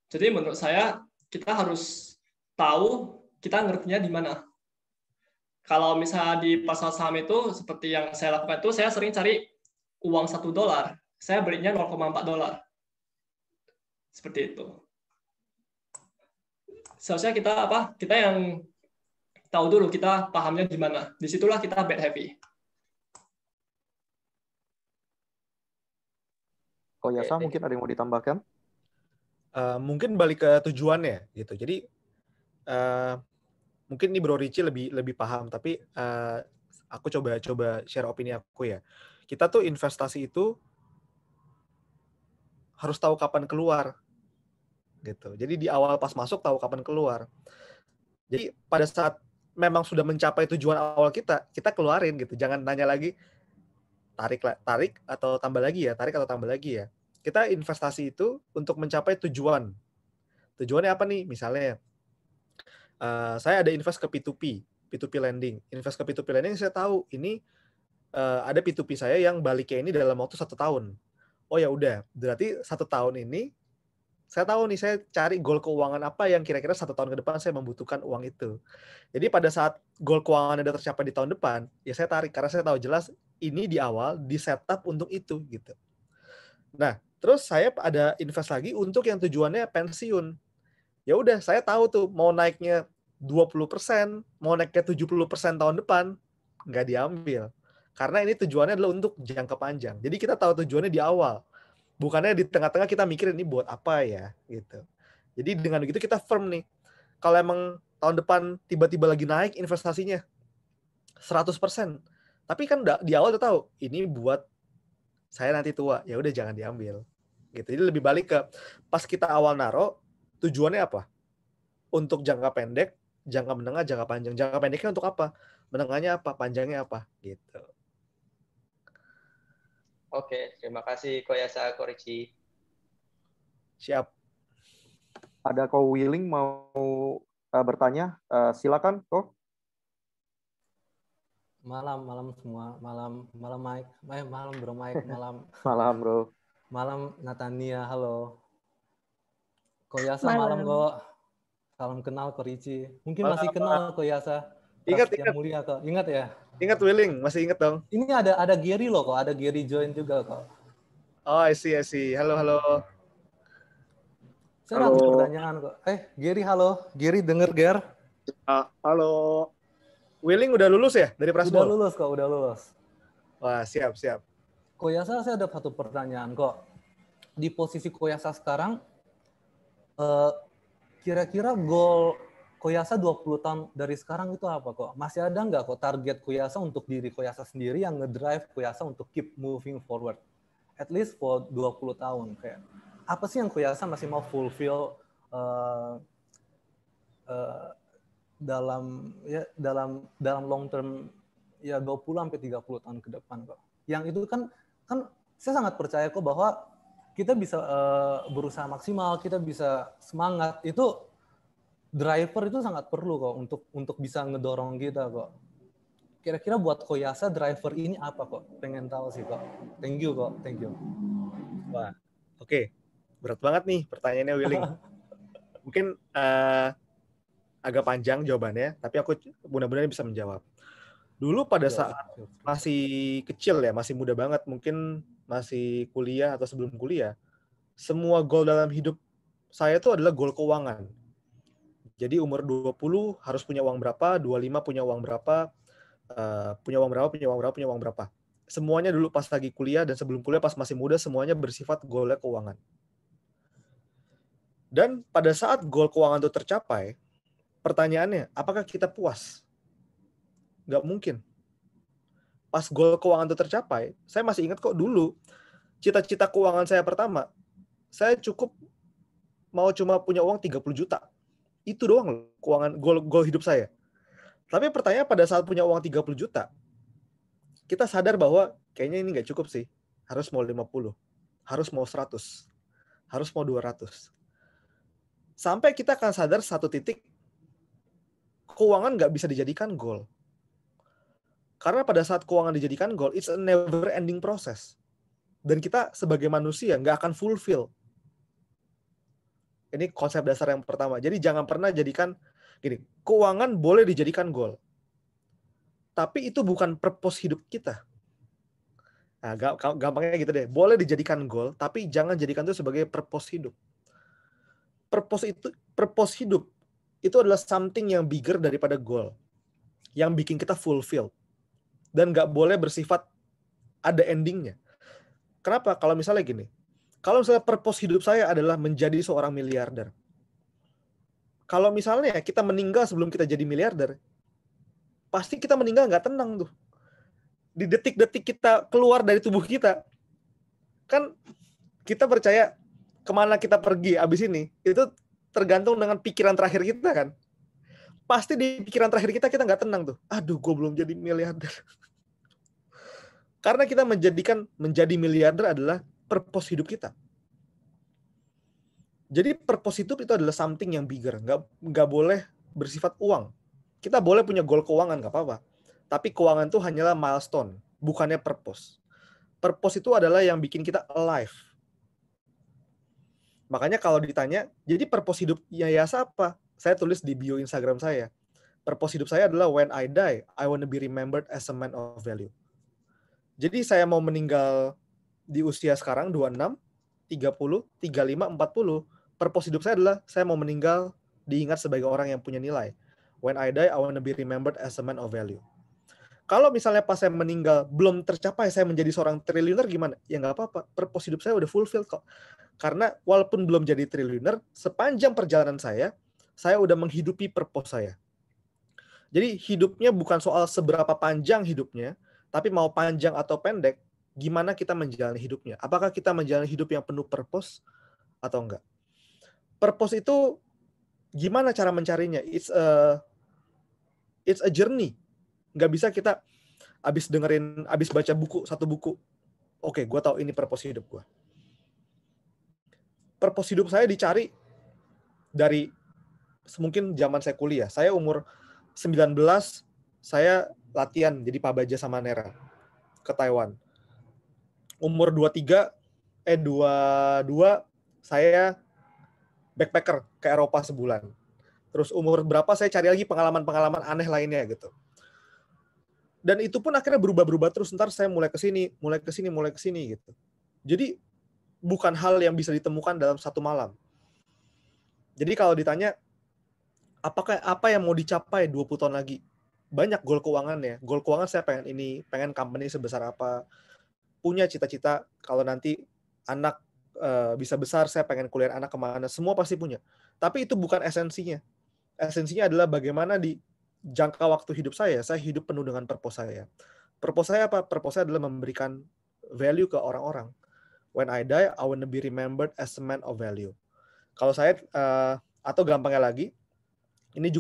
Jadi menurut saya, kita harus tahu kita ngertinya di mana. Kalau misalnya di pasar saham itu, seperti yang saya lakukan itu, saya sering cari uang $1. Saya belinya $0,4. Seperti itu. Seharusnya kita yang tahu dulu, kita pahamnya di mana. Disitulah kita bet happy. Yasa mungkin ada yang mau ditambahkan? Mungkin balik ke tujuannya gitu. Jadi mungkin ini Bro Richie lebih paham, tapi aku coba share opini aku ya. Kita tuh investasi itu harus tahu kapan keluar gitu. Jadi di awal pas masuk tahu kapan keluar. Jadi pada saat memang sudah mencapai tujuan awal kita keluarin gitu. Jangan nanya lagi tarik atau tambah lagi ya. Kita investasi itu untuk mencapai tujuan. Tujuannya apa nih? Misalnya saya ada invest ke P2P lending. Invest ke P2P lending, saya tahu ini ada P2P saya yang baliknya ini dalam waktu 1 tahun. Oh ya udah, berarti 1 tahun ini saya tahu nih, saya cari goal keuangan apa yang kira-kira 1 tahun ke depan saya membutuhkan uang itu. Jadi pada saat goal keuangan udah tercapai di tahun depan, ya saya tarik karena saya tahu jelas ini di awal di setup untuk itu gitu. Nah, terus saya ada invest lagi untuk yang tujuannya pensiun. Ya udah, saya tahu tuh mau naiknya 20%, mau naiknya 70% tahun depan, nggak diambil. Karena ini tujuannya adalah untuk jangka panjang. Jadi kita tahu tujuannya di awal. Bukannya di tengah-tengah kita mikir ini buat apa ya, gitu. Jadi dengan begitu kita firm nih. Kalau emang tahun depan tiba-tiba lagi naik investasinya 100%. Tapi kan di awal udah tahu, ini buat saya nanti tua. Ya udah jangan diambil. Gitu. Jadi lebih balik ke pas kita awal naro, tujuannya apa? Untuk jangka pendek, jangka menengah, jangka panjang. Jangka pendeknya untuk apa? Menengahnya apa? Panjangnya apa? Gitu. Oke, terima kasih Ko Yasa, Ko Richie. Siap. Ada Ko Willing mau bertanya? Silakan, Ko. Malam semua. Malam Mike. Malam Bro Mike. Malam, Bro. Malam Natania. Halo. Ko Yasa malam kok. Salam kenal Ko Richie. Mungkin masih kenal Ko Yasa. Ingat. Yang mulia kok. Ingat ya? Ingat Willing, masih ingat dong. Ini ada Gary loh kok. Ada Gary join juga kok. Oh, I see. Halo. Saya ada pertanyaan kok. Gary halo. Gary denger Ger? Halo. Willing udah lulus ya dari Prasmul? Udah lulus. Wah, siap. Ko Yasa, saya ada satu pertanyaan kok. Di posisi Ko Yasa sekarang, kira-kira goal Ko Yasa 20 tahun dari sekarang itu apa kok? Masih ada nggak kok target Ko Yasa untuk diri Ko Yasa sendiri yang ngedrive Ko Yasa untuk keep moving forward? At least for 20 tahun. Kayak, apa sih yang Ko Yasa masih mau fulfill dalam long term ya 20 sampai 30 tahun ke depan kok. Yang itu kan saya sangat percaya kok bahwa kita bisa berusaha maksimal, kita bisa semangat. Itu driver itu sangat perlu kok untuk bisa ngedorong kita kok. Kira-kira buat Ko Yasa driver ini apa kok? Pengen tahu sih kok. Thank you kok. Wah, oke. Berat banget nih pertanyaannya Willing. Mungkin agak panjang jawabannya, tapi aku mudah-mudahan bisa menjawab. Dulu pada saat masih kecil ya, masih muda banget, mungkin masih kuliah atau sebelum kuliah, semua goal dalam hidup saya itu adalah goal keuangan. Jadi umur 20 harus punya uang berapa, 25 punya uang berapa, punya uang berapa. Semuanya dulu pas lagi kuliah dan sebelum kuliah pas masih muda, semuanya bersifat goalnya keuangan. Dan pada saat goal keuangan itu tercapai, pertanyaannya, apakah kita puas? Nggak mungkin. Pas goal keuangan itu tercapai, saya masih ingat kok dulu, cita-cita keuangan saya pertama, saya cukup mau cuma punya uang 30 juta. Itu doang keuangan goal hidup saya. Tapi pertanyaan pada saat punya uang 30 juta, kita sadar bahwa kayaknya ini nggak cukup sih. Harus mau 50, harus mau 100, harus mau 200. Sampai kita akan sadar satu titik, keuangan nggak bisa dijadikan goal. Karena pada saat keuangan dijadikan goal, it's a never ending process. Dan kita sebagai manusia nggak akan fulfill. Ini konsep dasar yang pertama. Jadi jangan pernah jadikan, gini, keuangan boleh dijadikan goal. Tapi itu bukan purpose hidup kita. Nah, gampangnya gitu deh. Boleh dijadikan goal, tapi jangan jadikan itu sebagai purpose hidup. Purpose hidup itu adalah something yang bigger daripada goal. Yang bikin kita fulfill. Dan nggak boleh bersifat ada endingnya. Kenapa? Kalau misalnya gini, Kalau misalnya purpose hidup saya adalah menjadi seorang miliarder. Kalau misalnya kita meninggal sebelum kita jadi miliarder, pasti kita meninggal nggak tenang tuh. Di detik-detik kita keluar dari tubuh kita, kan kita percaya kemana kita pergi abis ini, itu tergantung dengan pikiran terakhir kita kan. Pasti di pikiran terakhir kita nggak tenang tuh. Aduh, gue belum jadi miliarder. Karena kita menjadi miliarder adalah purpose hidup kita. Jadi purpose hidup itu adalah something yang bigger. Nggak boleh bersifat uang. Kita boleh punya goal keuangan, nggak apa-apa. Tapi keuangan itu hanyalah milestone, bukannya purpose. Purpose itu adalah yang bikin kita alive. Makanya kalau ditanya, jadi purpose hidup Yayasa apa? Saya tulis di bio Instagram saya. Purpose hidup saya adalah when I die, I want to be remembered as a man of value. Jadi saya mau meninggal di usia sekarang 26, 30, 35, 40. Purpose hidup saya adalah saya mau meninggal diingat sebagai orang yang punya nilai. When I die, I want to be remembered as a man of value. Kalau misalnya pas saya meninggal belum tercapai saya menjadi seorang triliuner gimana? Ya nggak apa-apa. Purpose hidup saya udah fulfilled kok. Karena walaupun belum jadi triliuner, sepanjang perjalanan saya udah menghidupi purpose saya. Jadi hidupnya bukan soal seberapa panjang hidupnya, tapi mau panjang atau pendek, gimana kita menjalani hidupnya. Apakah kita menjalani hidup yang penuh purpose atau enggak? Purpose itu gimana cara mencarinya? It's a journey. Nggak bisa kita abis baca satu buku, oke, gue tahu ini purpose hidup gue. Purpose hidup saya dicari dari mungkin zaman saya kuliah. Saya umur 19, saya latihan jadi pabaja sama Nera ke Taiwan. Umur 22, saya backpacker ke Eropa sebulan. Terus umur berapa saya cari lagi pengalaman-pengalaman aneh lainnya gitu. Dan itu pun akhirnya berubah-berubah terus. Ntar saya mulai ke sini gitu. Jadi bukan hal yang bisa ditemukan dalam satu malam. Jadi kalau ditanya apa yang mau dicapai 20 tahun lagi? Banyak goal keuangan ya. Goal keuangan saya pengen company sebesar apa. Punya cita-cita kalau nanti anak bisa besar, saya pengen kuliah anak kemana. Semua pasti punya. Tapi itu bukan esensinya. Esensinya adalah bagaimana di jangka waktu hidup saya hidup penuh dengan purpose saya. Purpose saya apa? Purpose saya adalah memberikan value ke orang-orang. When I die, I want to be remembered as a man of value. Kalau saya, atau gampangnya lagi, ini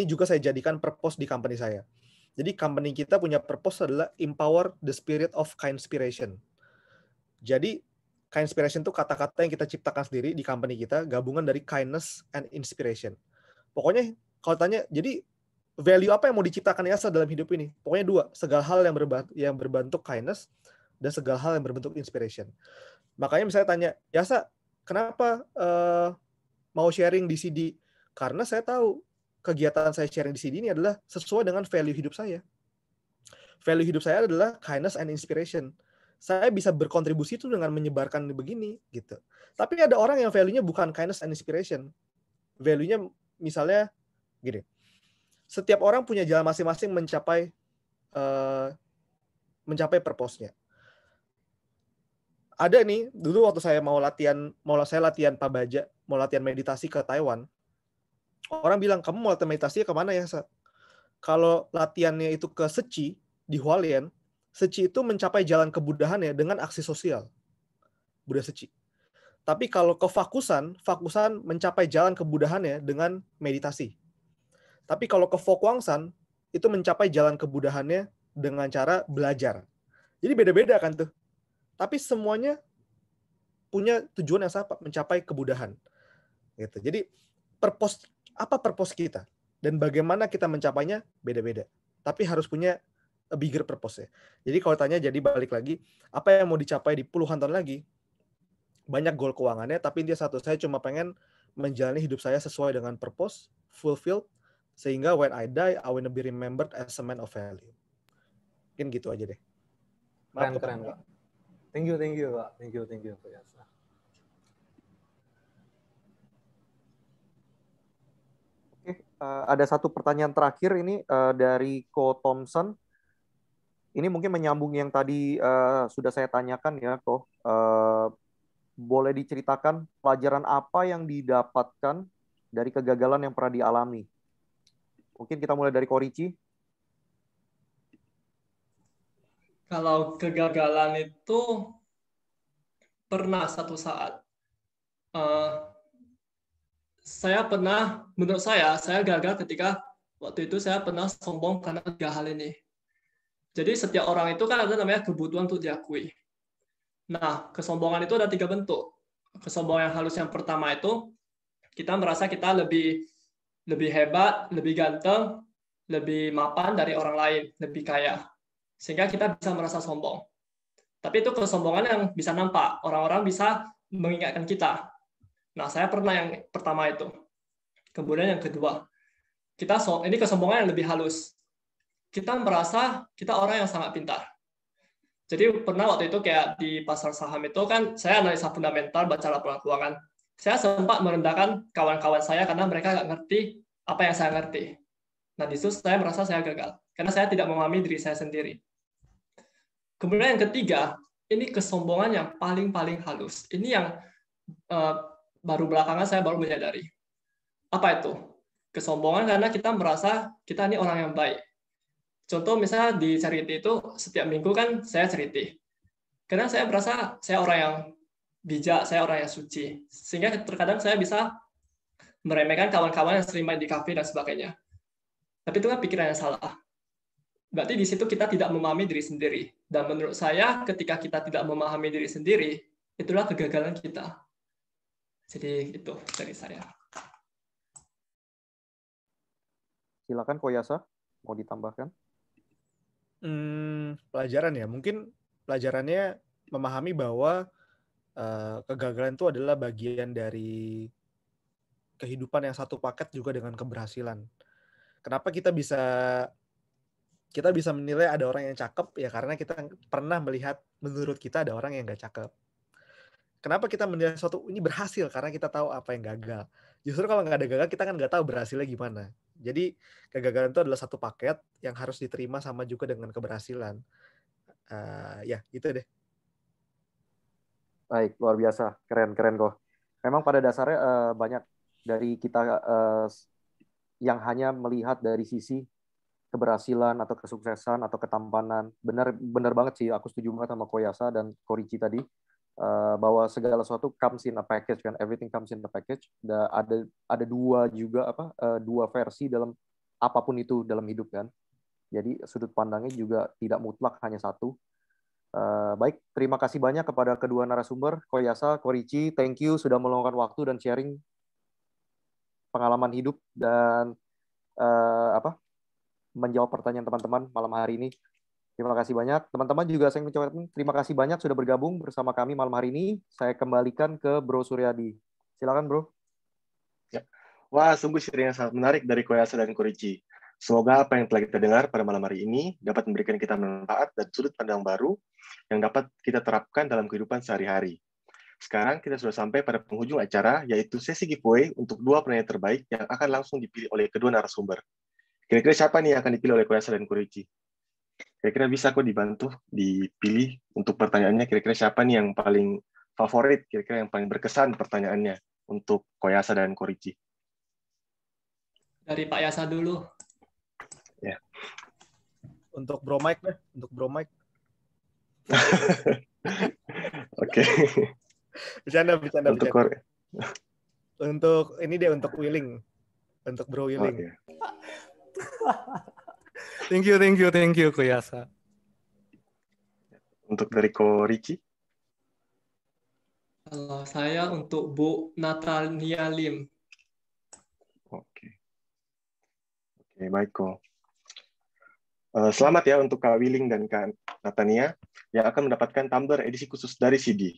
juga saya jadikan purpose di company saya. Jadi company kita punya purpose adalah empower the spirit of kindspiration. Jadi kindspiration itu kata-kata yang kita ciptakan sendiri di company kita, gabungan dari kindness and inspiration. Pokoknya kalau tanya, jadi value apa yang mau diciptakan Yasa dalam hidup ini? Pokoknya 2, segala hal yang berbentuk kindness dan segala hal yang berbentuk inspiration. Makanya misalnya tanya, Yasa, kenapa mau sharing di CD? Karena saya tahu kegiatan saya sharing di CD ini adalah sesuai dengan value hidup saya. Value hidup saya adalah kindness and inspiration. Saya bisa berkontribusi itu dengan menyebarkan begini gitu. Tapi ada orang yang value-nya bukan kindness and inspiration. Value-nya misalnya gini. Setiap orang punya jalan masing-masing mencapai purpose-nya. Ada nih, dulu waktu saya mau latihan pabaja, mau latihan meditasi ke Taiwan, orang bilang, kamu mau latihan meditasi kemana ya? Kalau latihannya itu ke Seci, di Hualien, Seci itu mencapai jalan kebudahannya dengan aksi sosial. Buddha Seci. Tapi kalau ke Fakusan mencapai jalan kebudahannya dengan meditasi. Tapi kalau ke Fokwangsan, itu mencapai jalan kebudahannya dengan cara belajar. Jadi beda-beda kan tuh. Tapi semuanya punya tujuan yang sama, mencapai kebudahan. Gitu. Jadi apa purpose kita? Dan bagaimana kita mencapainya beda-beda. Tapi harus punya a bigger purpose ya. Jadi kalau tanya, jadi balik lagi, apa yang mau dicapai di puluhan tahun lagi? Banyak goal keuangannya, tapi intinya satu, saya cuma pengen menjalani hidup saya sesuai dengan purpose, fulfilled, sehingga when I die, I want to be remembered as a man of value. Mungkin gitu aja deh. Keren, Pak. Thank you, Pak. Thank you, Pak Yasa. Oke, ada satu pertanyaan terakhir ini dari Ko Thompson. Ini mungkin menyambung yang tadi sudah saya tanyakan ya, Ko. boleh diceritakan pelajaran apa yang didapatkan dari kegagalan yang pernah dialami? Mungkin kita mulai dari Korici. Kalau kegagalan itu pernah satu saat. Menurut saya gagal ketika waktu itu saya pernah sombong karena 3 hal ini. Jadi setiap orang itu kan ada namanya kebutuhan untuk diakui. Nah, kesombongan itu ada 3 bentuk. Kesombongan yang halus yang pertama itu, kita merasa kita lebih hebat, lebih ganteng, lebih mapan dari orang lain, lebih kaya. Sehingga kita bisa merasa sombong. Tapi itu kesombongan yang bisa nampak. Orang-orang bisa mengingatkan kita. Nah, saya pernah yang pertama itu. Kemudian yang kedua, ini kesombongan yang lebih halus. Kita merasa kita orang yang sangat pintar. Jadi pernah waktu itu kayak di pasar saham itu kan saya analisa fundamental, baca laporan keuangan. Saya sempat merendahkan kawan-kawan saya karena mereka nggak ngerti apa yang saya ngerti. Nah, di situ saya merasa saya gagal. Karena saya tidak memahami diri saya sendiri. Kemudian yang ketiga, ini kesombongan yang paling halus. Ini yang baru belakangan saya baru menyadari. Apa itu? Kesombongan karena kita merasa kita ini orang yang baik. Contoh misalnya di charity itu setiap minggu kan saya charity. Karena saya merasa saya orang yang bijak, saya orang yang suci. Sehingga terkadang saya bisa meremehkan kawan-kawan yang sering main di kafe dan sebagainya. Tapi itu kan pikiran yang salah. Berarti di situ kita tidak memahami diri sendiri. Dan menurut saya ketika kita tidak memahami diri sendiri, itulah kegagalan kita. Jadi itu dari saya. Silakan Koyasa, mau ditambahkan? Pelajaran ya, mungkin pelajarannya memahami bahwa kegagalan itu adalah bagian dari kehidupan yang satu paket juga dengan keberhasilan. Kenapa kita bisa menilai ada orang yang cakep ya karena kita pernah melihat menurut kita ada orang yang nggak cakep. Kenapa kita menilai sesuatu ini berhasil karena kita tahu apa yang gagal. Justru kalau nggak ada gagal kita kan nggak tahu berhasilnya gimana. Jadi kegagalan itu adalah satu paket yang harus diterima sama juga dengan keberhasilan. Ya itu deh. Baik, luar biasa, keren kok. Memang pada dasarnya banyak dari kita yang hanya melihat dari sisi keberhasilan atau kesuksesan atau ketampanan. Benar banget sih, aku setuju banget sama Koyasa dan Korici tadi bahwa segala sesuatu comes in a package kan, everything comes in a package. Ada dua versi dalam apapun itu dalam hidup kan. Jadi sudut pandangnya juga tidak mutlak hanya satu. Baik, terima kasih banyak kepada kedua narasumber, Koyasa, Korici, thank you sudah meluangkan waktu dan sharing pengalaman hidup dan menjawab pertanyaan teman-teman malam hari ini. Terima kasih banyak. Teman-teman juga saya mengucapkan terima kasih banyak sudah bergabung bersama kami malam hari ini. Saya kembalikan ke Bro Suryadi. Silakan, Bro. Ya. Wah, sungguh sharing yang sangat menarik dari Koyasa dan Korici. Semoga apa yang telah kita dengar pada malam hari ini dapat memberikan kita manfaat dan sudut pandang baru yang dapat kita terapkan dalam kehidupan sehari-hari. Sekarang kita sudah sampai pada penghujung acara, yaitu sesi giveaway untuk 2 penanya terbaik yang akan langsung dipilih oleh kedua narasumber. Kira-kira siapa nih yang akan dipilih oleh Koyasa dan Korici? Kira-kira bisa kok dibantu, dipilih untuk pertanyaannya, kira-kira siapa nih yang paling favorit, kira-kira yang paling berkesan pertanyaannya untuk Koyasa dan Korici? Dari Pak Yasa dulu. Ya. Untuk Bro Mike deh, Oke. Bercanda. Untuk ini deh, untuk Willing. Untuk Bro Willing. Okay. Thank you, Koyasa. Untuk dari Korici? Kalau saya untuk Bu Natalia Lim. Oke, baik kok. Selamat ya untuk Kak Willing dan Kak Natania yang akan mendapatkan tumbler edisi khusus dari CD.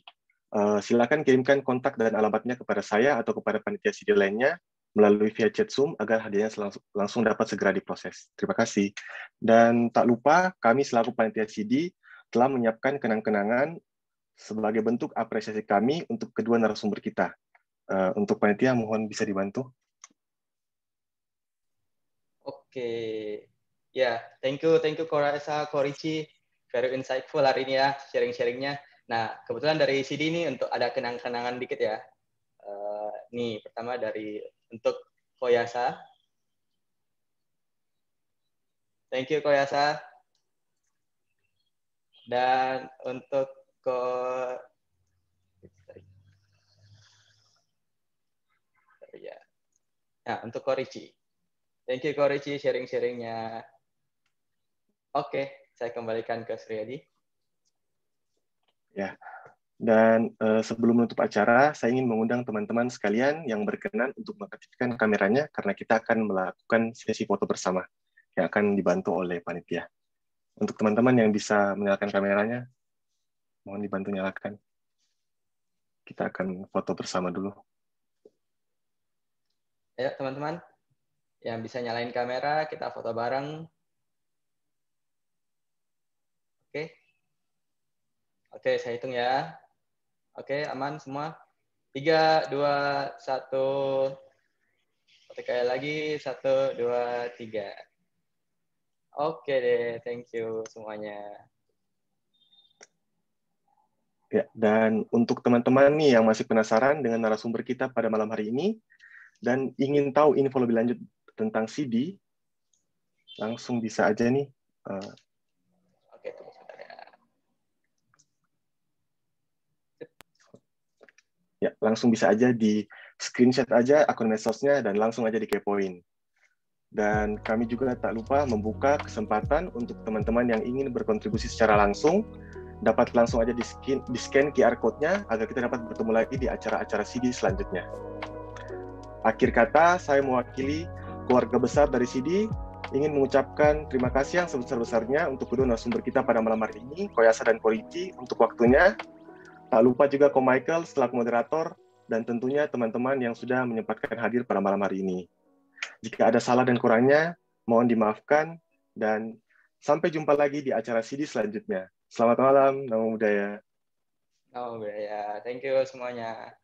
Silakan kirimkan kontak dan alamatnya kepada saya atau kepada panitia CD lainnya melalui via chat Zoom agar hadiahnya langsung dapat segera diproses. Terima kasih. Dan tak lupa, kami selaku panitia CD telah menyiapkan kenang-kenangan sebagai bentuk apresiasi kami untuk kedua narasumber kita. Untuk panitia, mohon bisa dibantu. Oke. Ya, thank you Koyasa, Korici. Very insightful hari ini ya, sharing-sharingnya. Nah, kebetulan dari CD ini untuk ada kenang-kenangan dikit ya. Nih, pertama dari untuk Koyasa. Thank you Koyasa. Dan untuk untuk Korichi. Thank you Korichi sharing-sharingnya. Oke, saya kembalikan ke Suryadi. Ya. Dan sebelum menutup acara, saya ingin mengundang teman-teman sekalian yang berkenan untuk mengaktifkan kameranya karena kita akan melakukan sesi foto bersama yang akan dibantu oleh panitia. Untuk teman-teman yang bisa menyalakan kameranya, mohon dibantu nyalakan. Kita akan foto bersama dulu. Ayo teman-teman, yang bisa nyalain kamera, kita foto bareng. Oke. Oke, saya hitung ya. Oke, aman semua. 3, 2, 1. Sekali lagi, 1, 2, 3. Oke deh, thank you semuanya. Ya, dan untuk teman-teman nih yang masih penasaran dengan narasumber kita pada malam hari ini, dan ingin tahu info lebih lanjut tentang CD, langsung bisa aja nih. Oke, tunggu sebentar ya. Ya, langsung bisa aja di screenshot aja akun medsosnya dan langsung aja dikepoin. Dan kami juga tak lupa membuka kesempatan untuk teman-teman yang ingin berkontribusi secara langsung, dapat langsung aja di-scan QR code-nya agar kita dapat bertemu lagi di acara-acara CD selanjutnya. Akhir kata, saya mewakili keluarga besar dari CD, ingin mengucapkan terima kasih yang sebesar-besarnya untuk kedua narasumber kita pada malam hari ini, Koyasa dan Korichi, untuk waktunya. Tak lupa juga Ko Michael selaku moderator, dan tentunya teman-teman yang sudah menyempatkan hadir pada malam hari ini. Jika ada salah dan kurangnya, mohon dimaafkan, dan sampai jumpa lagi di acara CD selanjutnya. Selamat malam, Namo Buddhaya. Namo Buddhaya. Thank you semuanya.